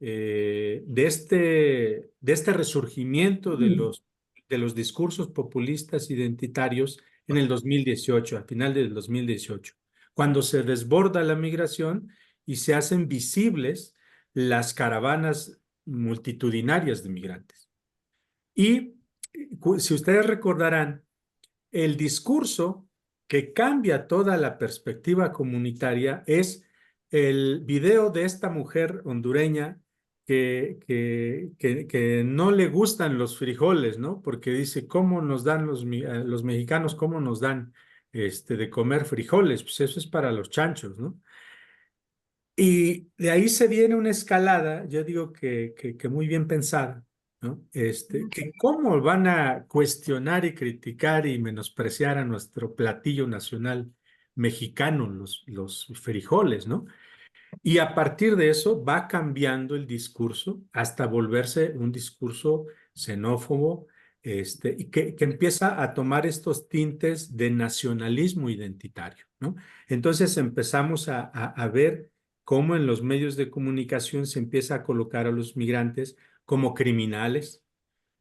[SPEAKER 4] de este resurgimiento de los discursos populistas identitarios en el 2018, al final del 2018, cuando se desborda la migración y se hacen visibles las caravanas multitudinarias de migrantes. Y si ustedes recordarán, el discurso que cambia toda la perspectiva comunitaria es el video de esta mujer hondureña que no le gustan los frijoles, ¿no? Porque dice, ¿cómo nos dan los mexicanos, cómo nos dan de comer frijoles? Pues eso es para los chanchos, ¿no? Y de ahí se viene una escalada, yo digo que muy bien pensada, ¿no? Que cómo van a cuestionar y criticar y menospreciar a nuestro platillo nacional mexicano, los frijoles, ¿no? Y a partir de eso va cambiando el discurso hasta volverse un discurso xenófobo, y que empieza a tomar estos tintes de nacionalismo identitario, ¿no? Entonces empezamos a ver cómo en los medios de comunicación se empieza a colocar a los migrantes como criminales.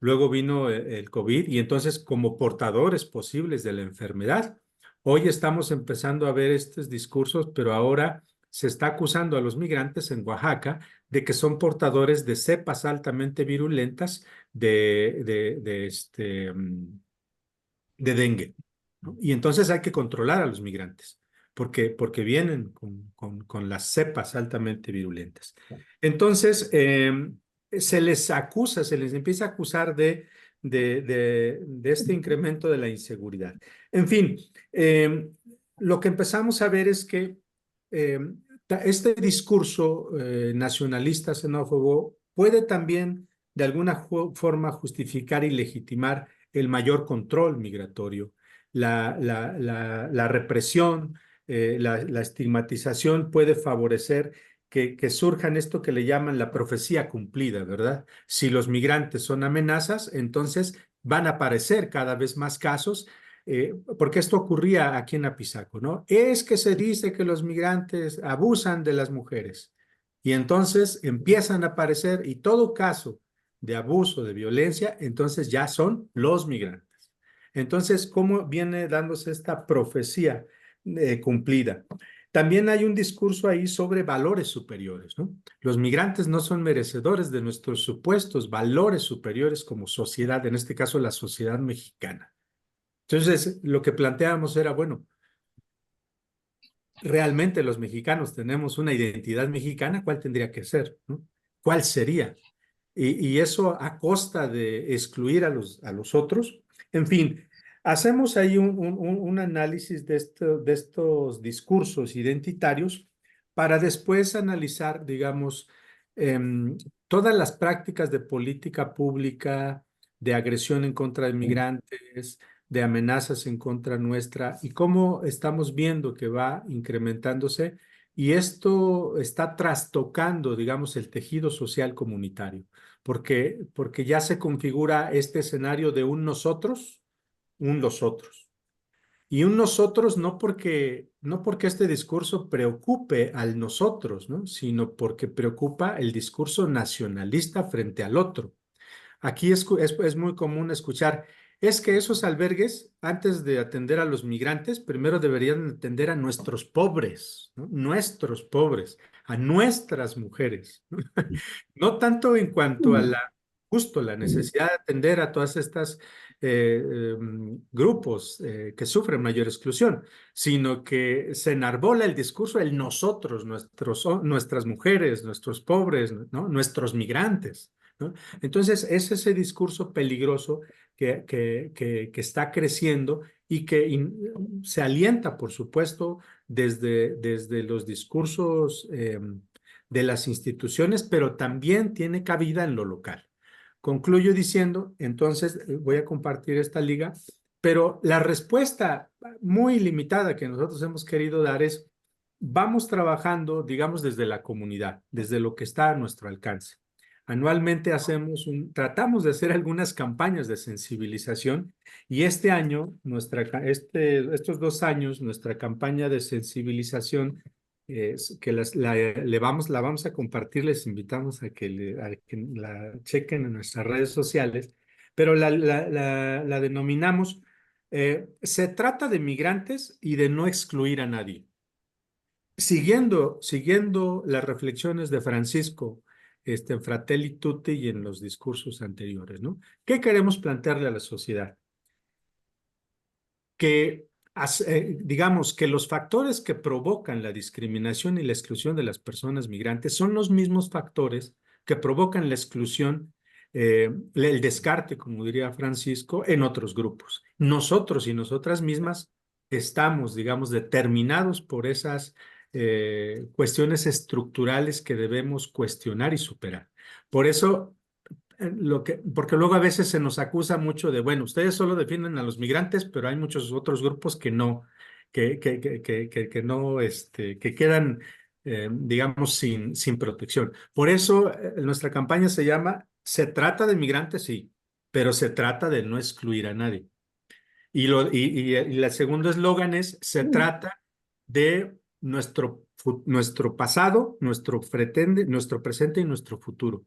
[SPEAKER 4] Luego vino el COVID y entonces como portadores posibles de la enfermedad. Hoy estamos empezando a ver estos discursos, pero ahora se está acusando a los migrantes en Oaxaca de que son portadores de cepas altamente virulentas de dengue, ¿no? Y entonces hay que controlar a los migrantes porque vienen con las cepas altamente virulentas. Entonces, se les acusa, se les empieza a acusar de este incremento de la inseguridad. En fin, lo que empezamos a ver es que eh, este discurso nacionalista xenófobo puede también de alguna forma justificar y legitimar el mayor control migratorio, la represión, la estigmatización puede favorecer que surjan esto que le llaman la profecía cumplida, ¿verdad? Si los migrantes son amenazas, entonces van a aparecer cada vez más casos, porque esto ocurría aquí en Apizaco, ¿no? Es que se dice que los migrantes abusan de las mujeres y entonces empiezan a aparecer y todo caso de abuso, de violencia, entonces ya son los migrantes. Entonces, ¿cómo viene dándose esta profecía cumplida? También hay un discurso ahí sobre valores superiores, ¿no? Los migrantes no son merecedores de nuestros supuestos valores superiores como sociedad, en este caso la sociedad mexicana. Entonces, lo que planteábamos era, bueno, realmente los mexicanos tenemos una identidad mexicana, ¿cuál tendría que ser, ¿no? ¿Cuál sería? Y eso a costa de excluir a los otros. En fin, hacemos ahí un análisis de estos discursos identitarios para después analizar, digamos, todas las prácticas de política pública, de agresión en contra de migrantes, de amenazas en contra nuestra y cómo estamos viendo que va incrementándose y esto está trastocando, digamos, el tejido social comunitario porque ya se configura este escenario de un nosotros, un los otros. Y un nosotros no porque este discurso preocupe al nosotros, ¿no? Sino porque preocupa el discurso nacionalista frente al otro. Aquí es muy común escuchar, es que esos albergues, antes de atender a los migrantes, primero deberían atender a nuestros pobres, ¿no? Nuestros pobres, a nuestras mujeres, ¿no? No tanto en cuanto a justo la necesidad de atender a todas estas grupos que sufren mayor exclusión, sino que se enarbola el discurso el nosotros, nuestras mujeres, nuestros pobres, ¿no? Nuestros migrantes, ¿no? Entonces, es ese discurso peligroso que está creciendo y que se alienta, por supuesto, desde los discursos de las instituciones, pero también tiene cabida en lo local. Concluyo diciendo, entonces voy a compartir esta liga, pero la respuesta muy limitada que nosotros hemos querido dar es, vamos trabajando, digamos, desde la comunidad, desde lo que está a nuestro alcance. Anualmente tratamos de hacer algunas campañas de sensibilización y este año, estos 2 años, nuestra campaña de sensibilización que la vamos a compartir, les invitamos a que la chequen en nuestras redes sociales, pero la denominamos, se trata de migrantes y de no excluir a nadie. Siguiendo las reflexiones de Francisco en Fratelli Tutti y en los discursos anteriores, ¿no? ¿Qué queremos plantearle a la sociedad? Que, digamos, que los factores que provocan la discriminación y la exclusión de las personas migrantes son los mismos factores que provocan la exclusión, el descarte, como diría Francisco, en otros grupos. Nosotros y nosotras mismas estamos, digamos, determinados por esas cuestiones estructurales que debemos cuestionar y superar. Por eso porque luego a veces se nos acusa mucho de, bueno, ustedes solo defienden a los migrantes, pero hay muchos otros grupos que no, que no, que quedan, digamos, sin protección. Por eso nuestra campaña se llama, se trata de migrantes, sí, pero se trata de no excluir a nadie. Y el segundo eslogan es, se trata de nuestro pasado, nuestro presente y nuestro futuro.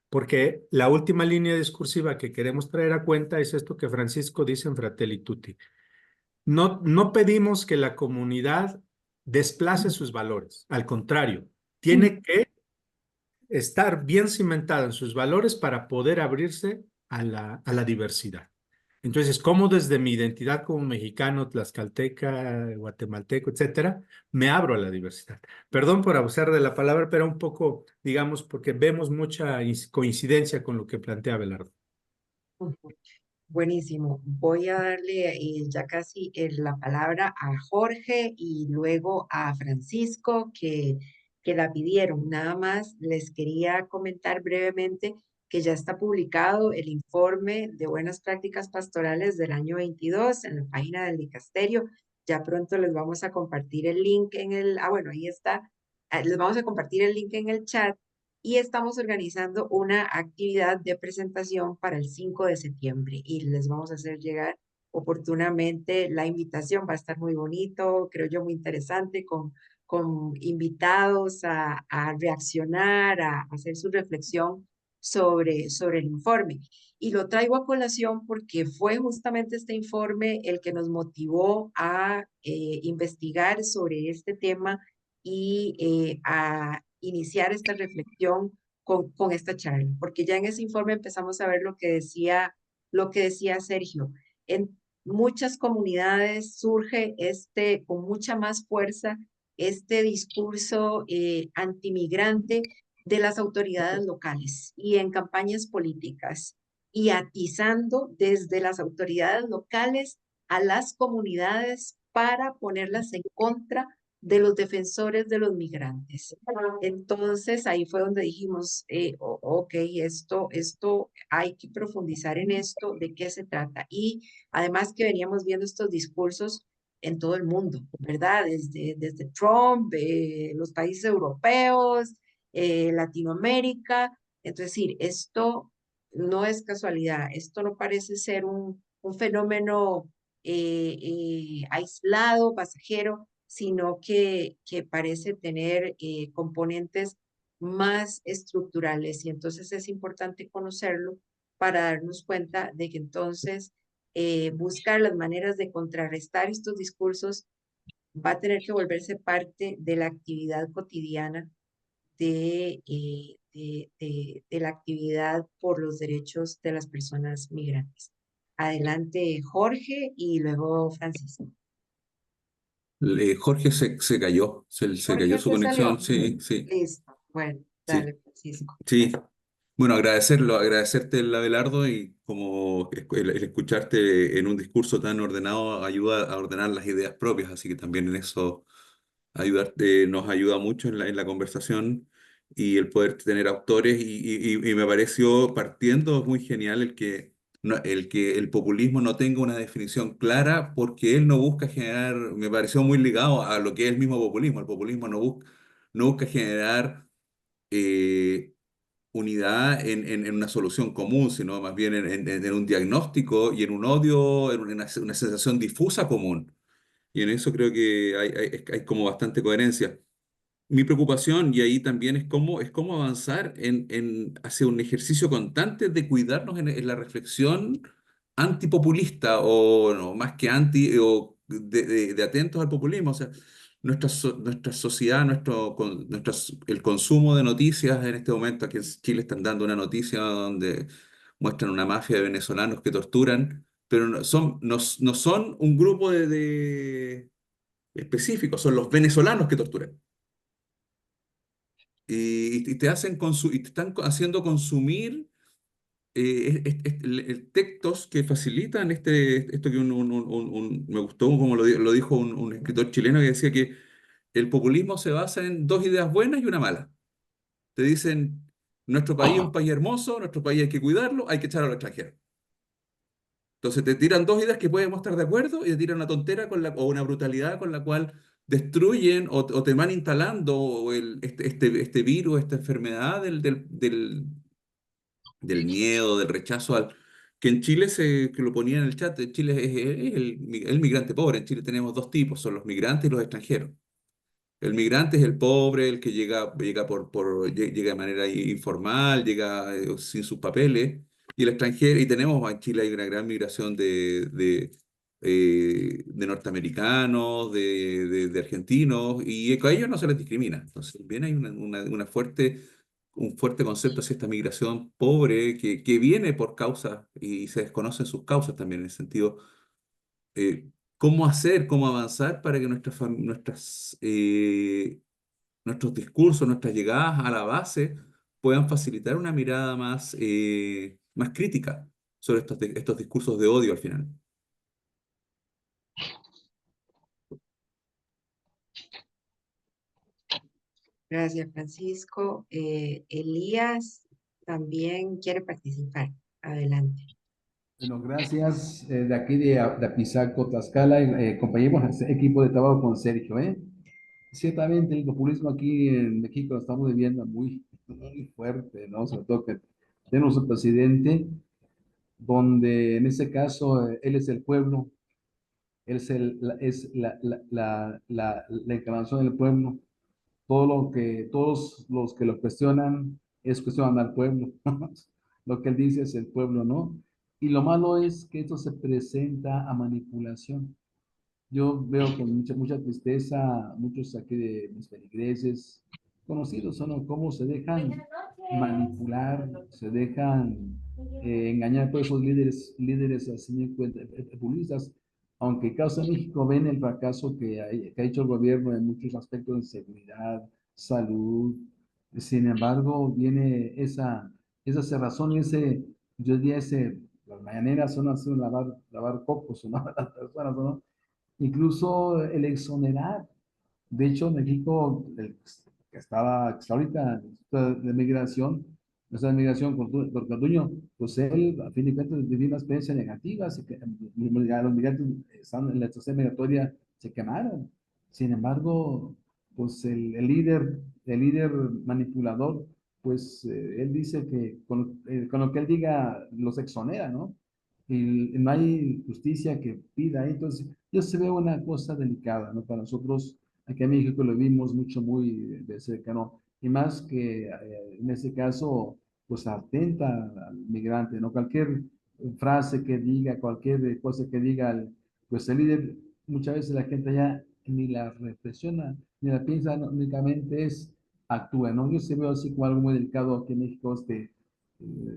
[SPEAKER 4] Porque la última línea discursiva que queremos traer a cuenta es esto que Francisco dice en Fratelli Tutti. No pedimos que la comunidad desplace sus valores, al contrario, tiene que estar bien cimentada en sus valores para poder abrirse a la diversidad. Entonces, ¿cómo desde mi identidad como mexicano, tlaxcalteca, guatemalteco, etcétera, me abro a la diversidad? Perdón por abusar de la palabra, pero un poco, digamos, porque vemos mucha coincidencia con lo que plantea Abelardo.
[SPEAKER 3] Ujú. Buenísimo. Voy a darle ya casi la palabra a Jorge y luego a Francisco que la pidieron. Nada más les quería comentar brevemente que ya está publicado el informe de buenas prácticas pastorales del año 22 en la página del dicasterio. Ya pronto les vamos a compartir el link en el, bueno, ahí está. Les vamos a compartir el link en el chat y estamos organizando una actividad de presentación para el 5 de septiembre y les vamos a hacer llegar oportunamente la invitación. Va a estar muy bonito, creo yo, muy interesante, con invitados a reaccionar, a hacer su reflexión sobre el informe. Y lo traigo a colación porque fue justamente este informe el que nos motivó a investigar sobre este tema y a iniciar esta reflexión con esta charla, porque ya en ese informe empezamos a ver lo que decía Sergio. En muchas comunidades surge con mucha más fuerza este discurso antimigrante de las autoridades locales y en campañas políticas y atizando desde las autoridades locales a las comunidades para ponerlas en contra de los defensores de los migrantes. Entonces ahí fue donde dijimos, ok, esto hay que profundizar en esto, de qué se trata. Y además que veníamos viendo estos discursos en todo el mundo, ¿verdad? Desde Trump, los países europeos, Latinoamérica. Es decir, esto no es casualidad, esto no parece ser un fenómeno aislado, pasajero, sino que parece tener componentes más estructurales y entonces es importante conocerlo para darnos cuenta de que entonces buscar las maneras de contrarrestar estos discursos va a tener que volverse parte de la actividad cotidiana de la actividad por los derechos de las personas migrantes. Adelante, Jorge, y luego Francisco.
[SPEAKER 5] Jorge se cayó, se cayó
[SPEAKER 3] Jorge
[SPEAKER 5] su
[SPEAKER 3] se
[SPEAKER 5] conexión,
[SPEAKER 3] salió.
[SPEAKER 5] sí, sí,
[SPEAKER 3] Listo. Bueno,
[SPEAKER 5] sí,
[SPEAKER 3] dale, Francisco.
[SPEAKER 5] sí. Bueno, agradecerte, Abelardo, y como el escucharte en un discurso tan ordenado ayuda a ordenar las ideas propias, así que también en eso nos ayuda mucho en la conversación y el poder tener autores y me pareció partiendo muy genial el que el populismo no tenga una definición clara porque él no busca generar, me pareció muy ligado a lo que es el mismo populismo. El populismo no busca generar unidad en una solución común, sino más bien en un diagnóstico y en un odio, en una sensación difusa común. Y en eso creo que hay como bastante coherencia. Mi preocupación, y ahí también es cómo avanzar hacia un ejercicio constante de cuidarnos en la reflexión antipopulista, o no, más que anti, o de atentos al populismo. O sea, nuestra sociedad, el consumo de noticias en este momento, aquí en Chile están dando una noticia donde muestran una mafia de venezolanos que torturan, pero no son un grupo de específicos, son los venezolanos que torturan y y te están haciendo consumir textos que facilitan esto que me gustó como lo dijo un escritor chileno que decía que el populismo se basa en dos ideas buenas y una mala. Te dicen, nuestro país es un país hermoso, nuestro país hay que cuidarlo, hay que echar a los extranjeros. Entonces te tiran dos ideas que podemos estar de acuerdo y te tiran una tontera o una brutalidad con la cual destruyen o te van instalando este virus, esta enfermedad del miedo, del rechazo que en Chile que lo ponía en el chat. En Chile es el migrante pobre. En Chile tenemos dos tipos, son los migrantes y los extranjeros. El migrante es el pobre, el que llega de manera informal, llega sin sus papeles. Y el extranjero, y tenemos en Chile hay una gran migración de norteamericanos, de argentinos, y a ellos no se les discrimina. Entonces, bien hay un fuerte concepto hacia esta migración pobre que viene por causas, y se desconocen sus causas también, en el sentido cómo hacer, cómo avanzar para que nuestros discursos, nuestras llegadas a la base puedan facilitar una mirada más crítica sobre estos discursos de odio al final.
[SPEAKER 3] Gracias, Francisco. Elías también quiere participar. Adelante.
[SPEAKER 6] Bueno, gracias de aquí de Apizaco, Tlaxcala, compañeros, este equipo de trabajo con Sergio, ¿eh? Ciertamente el populismo aquí en México lo estamos viviendo muy fuerte, ¿no? Sobre todo que tenemos un presidente donde en ese caso él es el pueblo, él es, la encarnación del pueblo. Todos los que lo cuestionan es cuestionan al pueblo. Lo que él dice es el pueblo, ¿no? Y lo malo es que esto se presenta a manipulación. Yo veo con mucha tristeza muchos aquí de mis feligreses conocidos, ¿no? Cómo se dejan manipular, se dejan engañar por esos líderes así populistas, aunque causa México ven el fracaso que ha hecho el gobierno en muchos aspectos de seguridad, salud. Sin embargo, viene esa cerrazón, yo diría las mañaneras son así, lavar cocos, ¿no? Las personas, ¿no? Incluso el exonerar. De hecho, México, que está ahorita de migración, esa migración por Garduño, pues él, a fin de cuentas, vivió una experiencia negativa, los migrantes están en la estación migratoria, se quemaron. Sin embargo, pues el líder manipulador, pues él dice que con lo que él diga los exonera, ¿no? Y no hay justicia que pida. Entonces, yo se ve una cosa delicada, ¿no? Para nosotros, aquí en México lo vimos mucho, muy de cercano, y más que en ese caso, pues atenta al migrante, ¿no? Cualquier frase que diga, cualquier cosa que diga, pues el líder, muchas veces la gente ya ni la reflexiona, ni la piensa, no, únicamente actúa, ¿no? Yo se veo así como algo muy delicado aquí en México,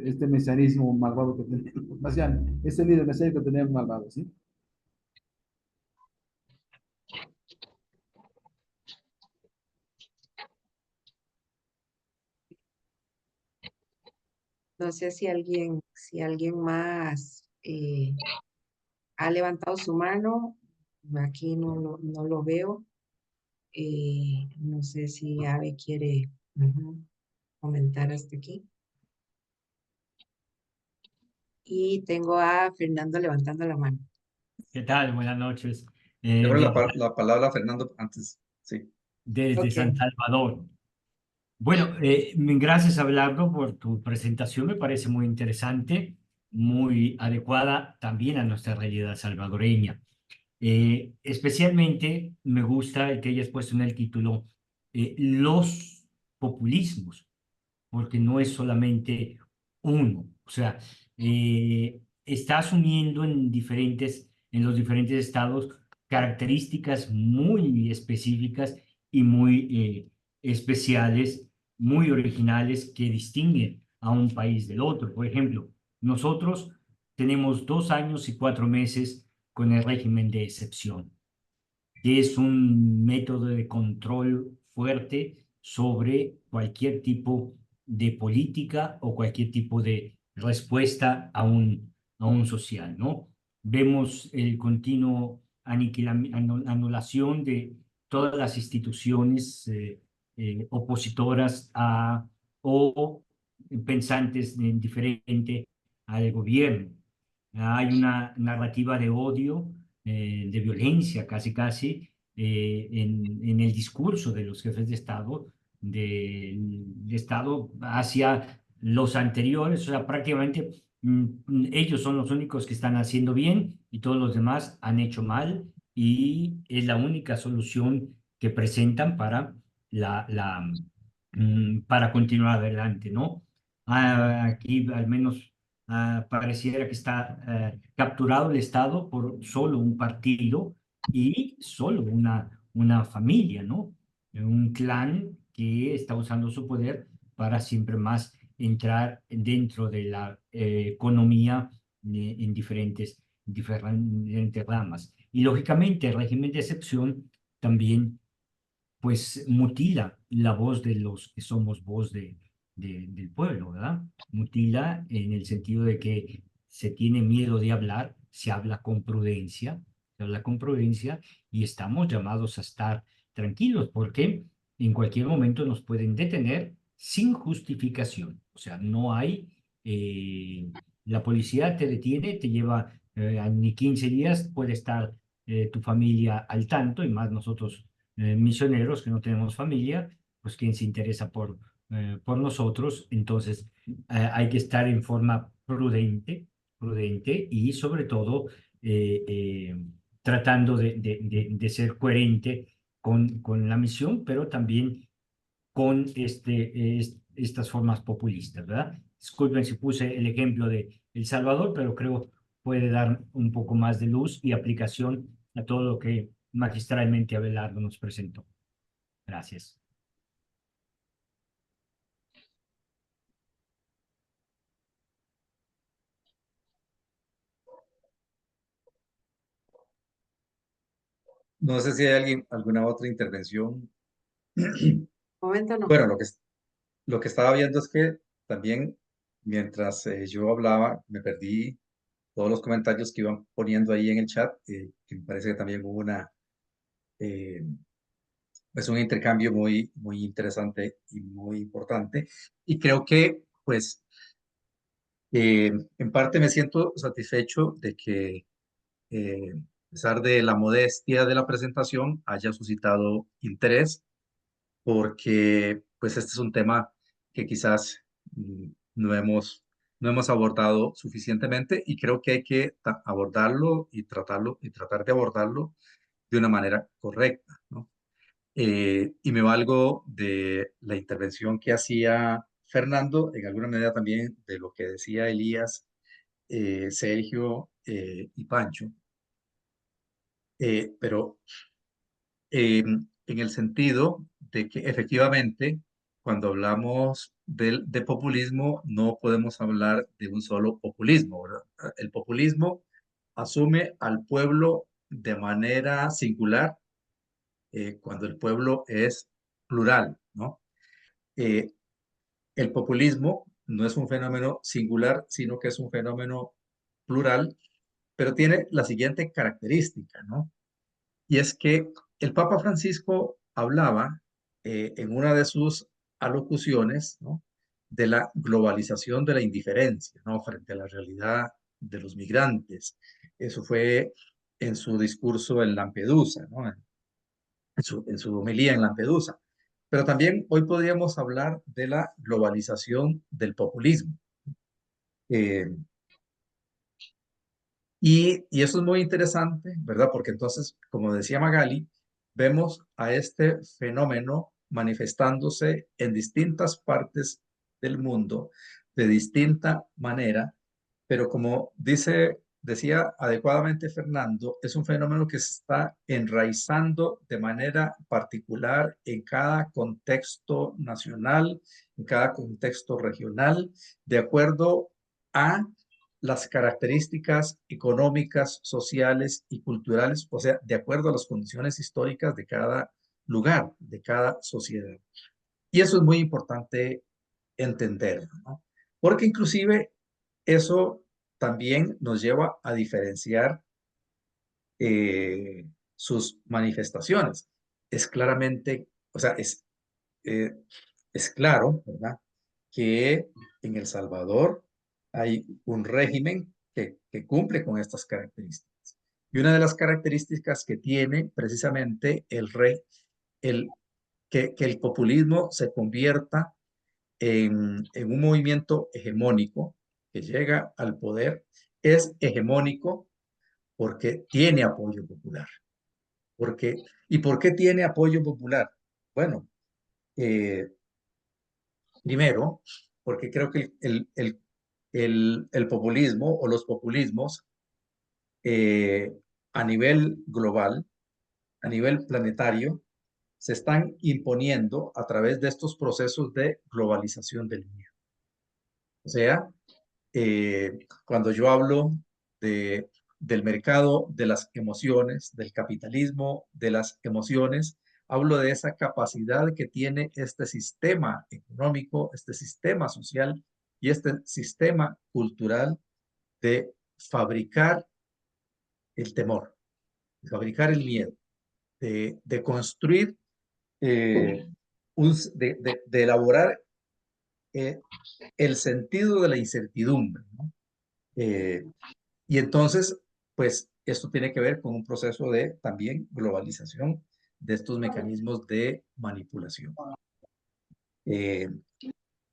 [SPEAKER 6] este mesianismo malvado que tenemos, más bien, ese líder mesiánico que tenemos malvado, ¿sí?
[SPEAKER 3] No sé si alguien más ha levantado su mano. Aquí no lo veo. No sé si Ave quiere comentar hasta aquí. Y tengo a Fernando levantando la mano.
[SPEAKER 7] ¿Qué tal? Buenas noches.
[SPEAKER 2] Le doy
[SPEAKER 7] Desde,
[SPEAKER 2] la palabra a Fernando antes. Sí.
[SPEAKER 7] desde
[SPEAKER 3] Ok.
[SPEAKER 7] San Salvador. Bueno, gracias, Abelardo, por tu presentación. Me parece muy interesante, muy adecuada también a nuestra realidad salvadoreña. Especialmente me gusta el que hayas puesto en el título los populismos, porque no es solamente uno. O sea, está asumiendo en los diferentes estados características muy específicas y muy especiales, muy originales que distinguen a un país del otro. Por ejemplo, nosotros tenemos 2 años y 4 meses con el régimen de excepción, que es un método de control fuerte sobre cualquier tipo de política o cualquier tipo de respuesta a un social, ¿no? Vemos el continuo anulación de todas las instituciones opositoras o pensantes diferente al gobierno. Hay una narrativa de odio, de violencia en el discurso de los jefes de Estado hacia los anteriores. O sea, prácticamente ellos son los únicos que están haciendo bien y todos los demás han hecho mal, y es la única solución que presentan para continuar adelante, ¿no? Aquí al menos pareciera que está capturado el Estado por solo un partido y solo una familia, ¿no? Un clan que está usando su poder para siempre más entrar dentro de la economía en diferentes ramas. Y lógicamente el régimen de excepción también pues mutila la voz de los que somos voz del pueblo, ¿verdad? Mutila en el sentido de que se tiene miedo de hablar, se habla con prudencia, y estamos llamados a estar tranquilos porque en cualquier momento nos pueden detener sin justificación. O sea, eh, La policía te detiene, te lleva ni 15 días, puede estar tu familia al tanto, y más nosotros misioneros que no tenemos familia, pues quien se interesa por nosotros, entonces hay que estar en forma prudente y sobre todo tratando de ser coherente con la misión, pero también con estas formas populistas, ¿verdad? Disculpen si puse el ejemplo de El Salvador, pero creo puede dar un poco más de luz y aplicación a todo lo que magistralmente Abelardo nos presentó. Gracias.
[SPEAKER 2] No sé si hay alguna otra intervención.
[SPEAKER 3] Momento no.
[SPEAKER 2] Bueno, lo que estaba viendo es que también mientras yo hablaba, me perdí todos los comentarios que iban poniendo ahí en el chat, que me parece que también hubo eh, pues un intercambio muy interesante y muy importante. Y creo que, pues, en parte me siento satisfecho de que, a pesar de la modestia de la presentación, haya suscitado interés, porque, pues, este es un tema que quizás no hemos abordado suficientemente, y creo que hay que abordarlo y tratar de abordarlo de una manera correcta, ¿no? Y me valgo de la intervención que hacía Fernando, en alguna medida también de lo que decía Elías, Sergio y Pancho, pero en el sentido de que efectivamente cuando hablamos de populismo no podemos hablar de un solo populismo, ¿verdad? El populismo asume al pueblo de manera singular cuando el pueblo es plural, ¿no? Eh, el populismo no es un fenómeno singular, sino que es un fenómeno plural, pero tiene la siguiente característica, ¿no? Y es que el Papa Francisco hablaba en una de sus alocuciones, ¿no?, de la globalización de la indiferencia, ¿no?, frente a la realidad de los migrantes. Eso fue en su discurso en Lampedusa, ¿no?, en su homilía en Lampedusa. Pero también hoy podríamos hablar de la globalización del populismo. Eh, y eso es muy interesante, ¿verdad? Porque entonces, como decía Magali, vemos a este fenómeno manifestándose en distintas partes del mundo de distinta manera, pero como decía adecuadamente Fernando, es un fenómeno que se está enraizando de manera particular en cada contexto nacional, en cada contexto regional, de acuerdo a las características económicas, sociales y culturales, o sea, de acuerdo a las condiciones históricas de cada lugar, de cada sociedad. Y eso es muy importante entender, ¿no? Porque inclusive eso también nos lleva a diferenciar sus manifestaciones. Es claramente, o sea, eh, es claro, ¿verdad?, que en El Salvador hay un régimen que cumple con estas características. Y una de las características que tiene precisamente el, que el populismo se convierta en un movimiento hegemónico que llega al poder, es hegemónico porque tiene apoyo popular. ¿Y por qué tiene apoyo popular? Bueno, primero, porque creo que el populismo o los populismos eh, a nivel global, a nivel planetario, se están imponiendo a través de estos procesos de globalización del miedo. O sea, cuando yo hablo del mercado de las emociones, del capitalismo de las emociones, hablo de esa capacidad que tiene este sistema económico, este sistema social y este sistema cultural de fabricar el temor, de fabricar el miedo, de construir, de elaborar el sentido de la incertidumbre, ¿no? Y entonces, pues esto tiene que ver con un proceso de también globalización de estos mecanismos de manipulación. Eh,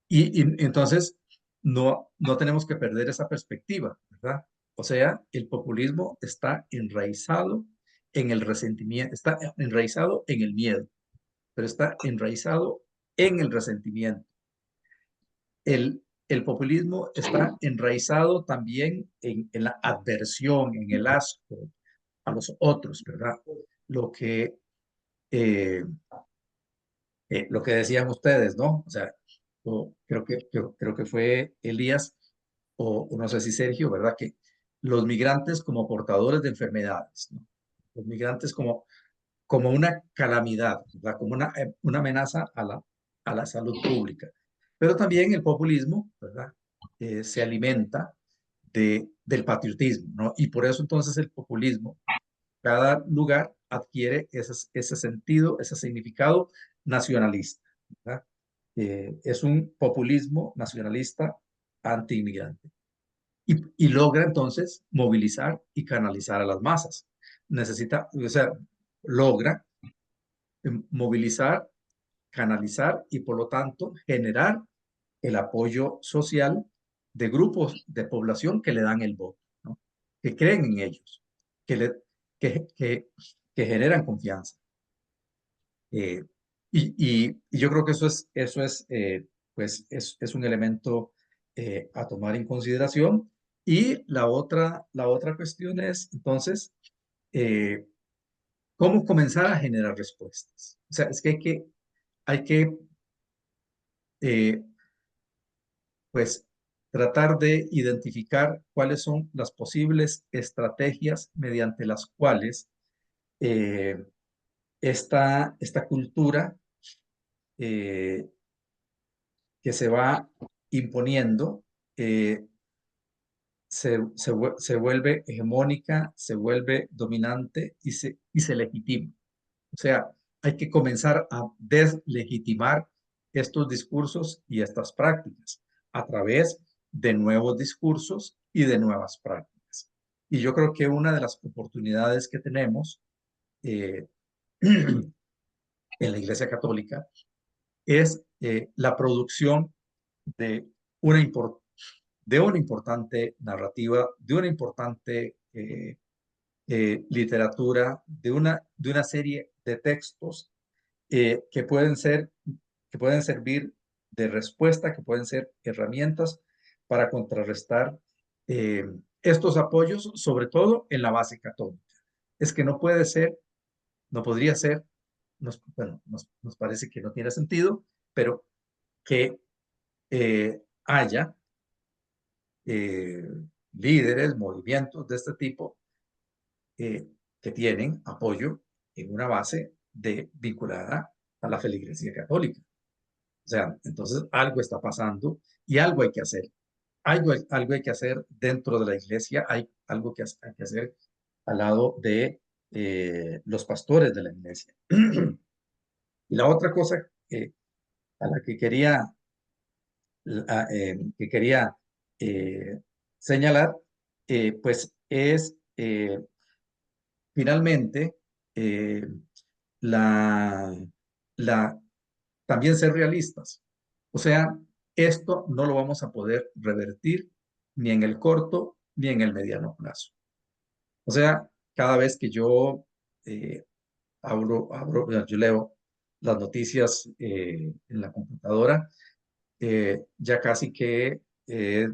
[SPEAKER 2] entonces, no tenemos que perder esa perspectiva, ¿verdad? O sea, el populismo está enraizado en el resentimiento, está enraizado en el miedo, pero está enraizado en el resentimiento. El populismo está enraizado también en la adversión, en el asco a los otros, ¿verdad? Lo que, eh, lo que decían ustedes, ¿no? O sea, creo que fue Elías, o no sé si Sergio, ¿verdad? Que los migrantes como portadores de enfermedades, ¿no? Los migrantes como una calamidad, ¿verdad? Como una amenaza a la salud pública. Pero también el populismo, ¿verdad? Se alimenta del patriotismo, ¿no? Y por eso entonces el populismo, cada lugar adquiere ese sentido, ese significado nacionalista, ¿verdad? Es un populismo nacionalista anti-inmigrante. Y logra entonces movilizar y canalizar a las masas. Necesita, o sea, logra movilizar, canalizar y por lo tanto generar el apoyo social de grupos de población que le dan el voto, ¿no? Que creen en ellos, que, le, que generan confianza. Y yo creo que eso es pues es un elemento a tomar en consideración. Y la otra cuestión es, entonces, cómo comenzar a generar respuestas. O sea, es que hay que pues, tratar de identificar cuáles son las posibles estrategias mediante las cuales eh, esta cultura que se va imponiendo se vuelve hegemónica, se vuelve dominante y se legitima. O sea, hay que comenzar a deslegitimar estos discursos y estas prácticas a través de nuevos discursos y de nuevas prácticas. Y yo creo que una de las oportunidades que tenemos en la Iglesia Católica es la producción de una, de una importante narrativa, de una importante literatura, de una serie de textos que pueden servir de respuesta, que pueden ser herramientas para contrarrestar estos apoyos, sobre todo en la base católica. Es que no puede ser, no podría ser, bueno, nos parece que no tiene sentido, pero que haya líderes, movimientos de este tipo que tienen apoyo en una base vinculada a la feligresía católica. O sea, entonces algo está pasando y algo hay que hacer. Algo hay que hacer dentro de la iglesia, hay algo que hay que hacer al lado de los pastores de la iglesia. Y la otra cosa a la que quería señalar, pues es finalmente la, la, también ser realistas. O sea, esto no lo vamos a poder revertir ni en el corto ni en el mediano plazo. O sea, cada vez que yo yo leo las noticias en la computadora, ya casi que he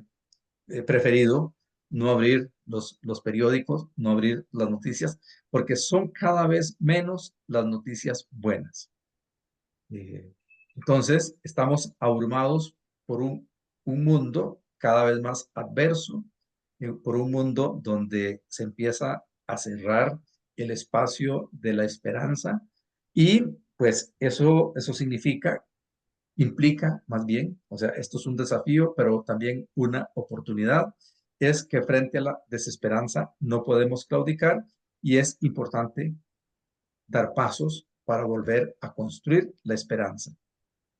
[SPEAKER 2] preferido no abrir los periódicos, no abrir las noticias, porque son cada vez menos las noticias buenas. Entonces, estamos abrumados por un mundo cada vez más adverso, por un mundo donde se empieza a cerrar el espacio de la esperanza y pues eso implica más bien, o sea, esto es un desafío, pero también una oportunidad, es que frente a la desesperanza no podemos claudicar y es importante dar pasos para volver a construir la esperanza.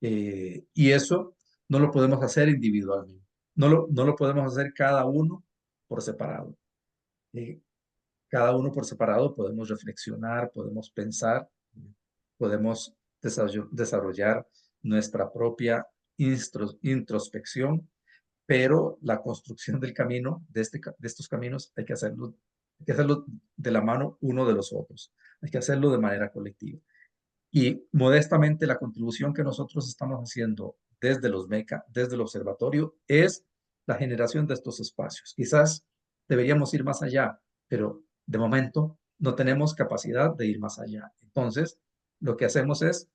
[SPEAKER 2] Y eso no lo podemos hacer individualmente, no lo podemos hacer cada uno por separado. Cada uno por separado podemos reflexionar, podemos pensar, podemos desarrollar nuestra propia introspección, pero la construcción del camino, de estos caminos, hay que hacerlo de la mano uno de los otros. Hay que hacerlo de manera colectiva. Y modestamente la contribución que nosotros estamos haciendo desde los MECA, desde el observatorio, es la generación de estos espacios. Quizás deberíamos ir más allá, pero de momento no tenemos capacidad de ir más allá. Entonces, lo que hacemos es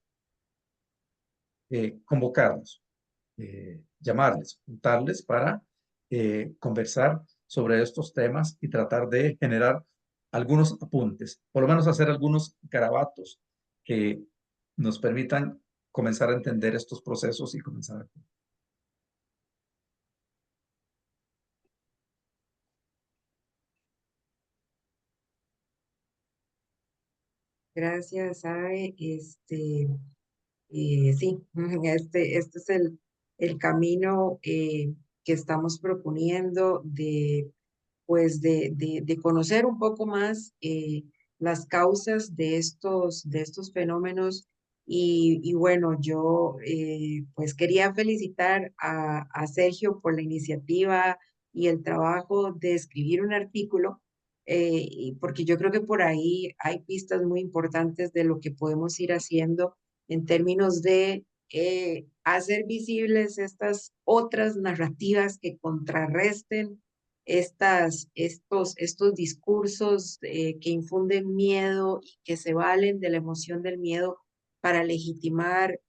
[SPEAKER 2] convocarlos, llamarles, juntarles para conversar sobre estos temas y tratar de generar algunos apuntes, por lo menos hacer algunos garabatos que nos permitan comenzar a entender estos procesos y comenzar a...
[SPEAKER 3] Gracias, Abe. Sí, este es el camino que estamos proponiendo pues de conocer un poco más las causas de estos fenómenos. Y bueno, yo pues quería felicitar a Sergio por la iniciativa y el trabajo de escribir un artículo, porque yo creo que por ahí hay pistas muy importantes de lo que podemos ir haciendo en términos de hacer visibles estas otras narrativas que contrarresten estos discursos que infunden miedo y que se valen de la emoción del miedo para legitimar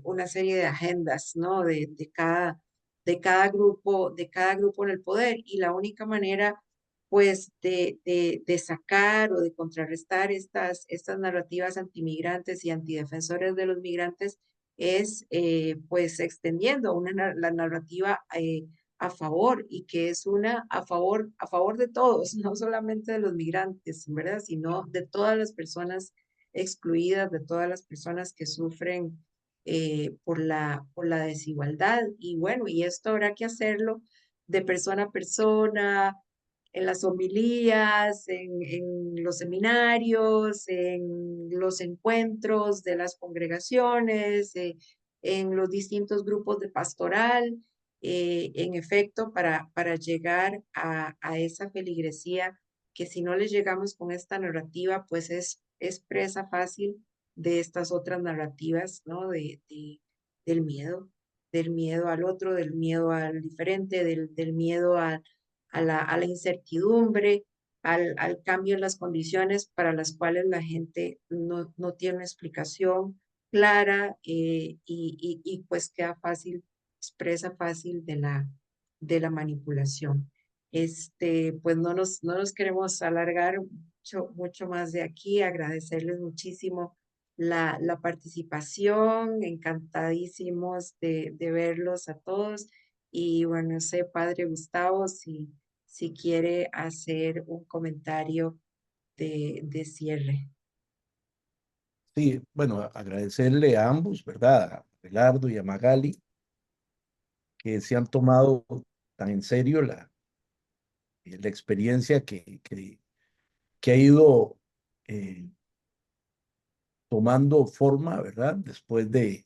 [SPEAKER 3] una serie de agendas, ¿no? De cada grupo en el poder. Y la única manera, pues, de sacar o de contrarrestar estas narrativas antimigrantes y antidefensores de los migrantes es, pues, extendiendo la narrativa a favor y que es una a favor de todos, no solamente de los migrantes, ¿verdad? Sino de todas las personas excluidas, de todas las personas que sufren por la desigualdad. Y bueno, y esto habrá que hacerlo de persona a persona, en las homilías, en los seminarios, en los encuentros de las congregaciones, en los distintos grupos de pastoral, en efecto, para llegar a esa feligresía que si no les llegamos con esta narrativa, pues es presa fácil de estas otras narrativas, ¿no? Del miedo al otro, del miedo al diferente, del miedo a la incertidumbre, al cambio en las condiciones para las cuales la gente no tiene una explicación clara y pues queda fácil, expresa fácil de la manipulación. Pues no nos queremos alargar mucho más de aquí, agradecerles muchísimo la participación, encantadísimos de verlos a todos. Y bueno, no sé, Padre Gustavo, si quiere hacer un comentario de cierre.
[SPEAKER 1] Sí, bueno, agradecerle a ambos, ¿verdad? A Abelardo y a Magali, que se han tomado tan en serio la experiencia que ha ido eh, tomando forma, ¿verdad? Después de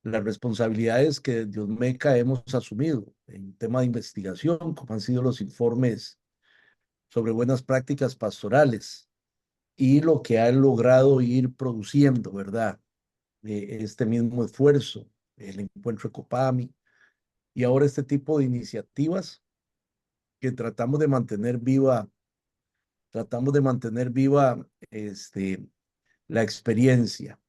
[SPEAKER 1] las responsabilidades que desde OMECA hemos asumido en tema de investigación, como han sido los informes sobre buenas prácticas pastorales y lo que ha logrado ir produciendo, ¿verdad? Este mismo esfuerzo, el encuentro Ecopami y ahora este tipo de iniciativas que tratamos de mantener viva la experiencia.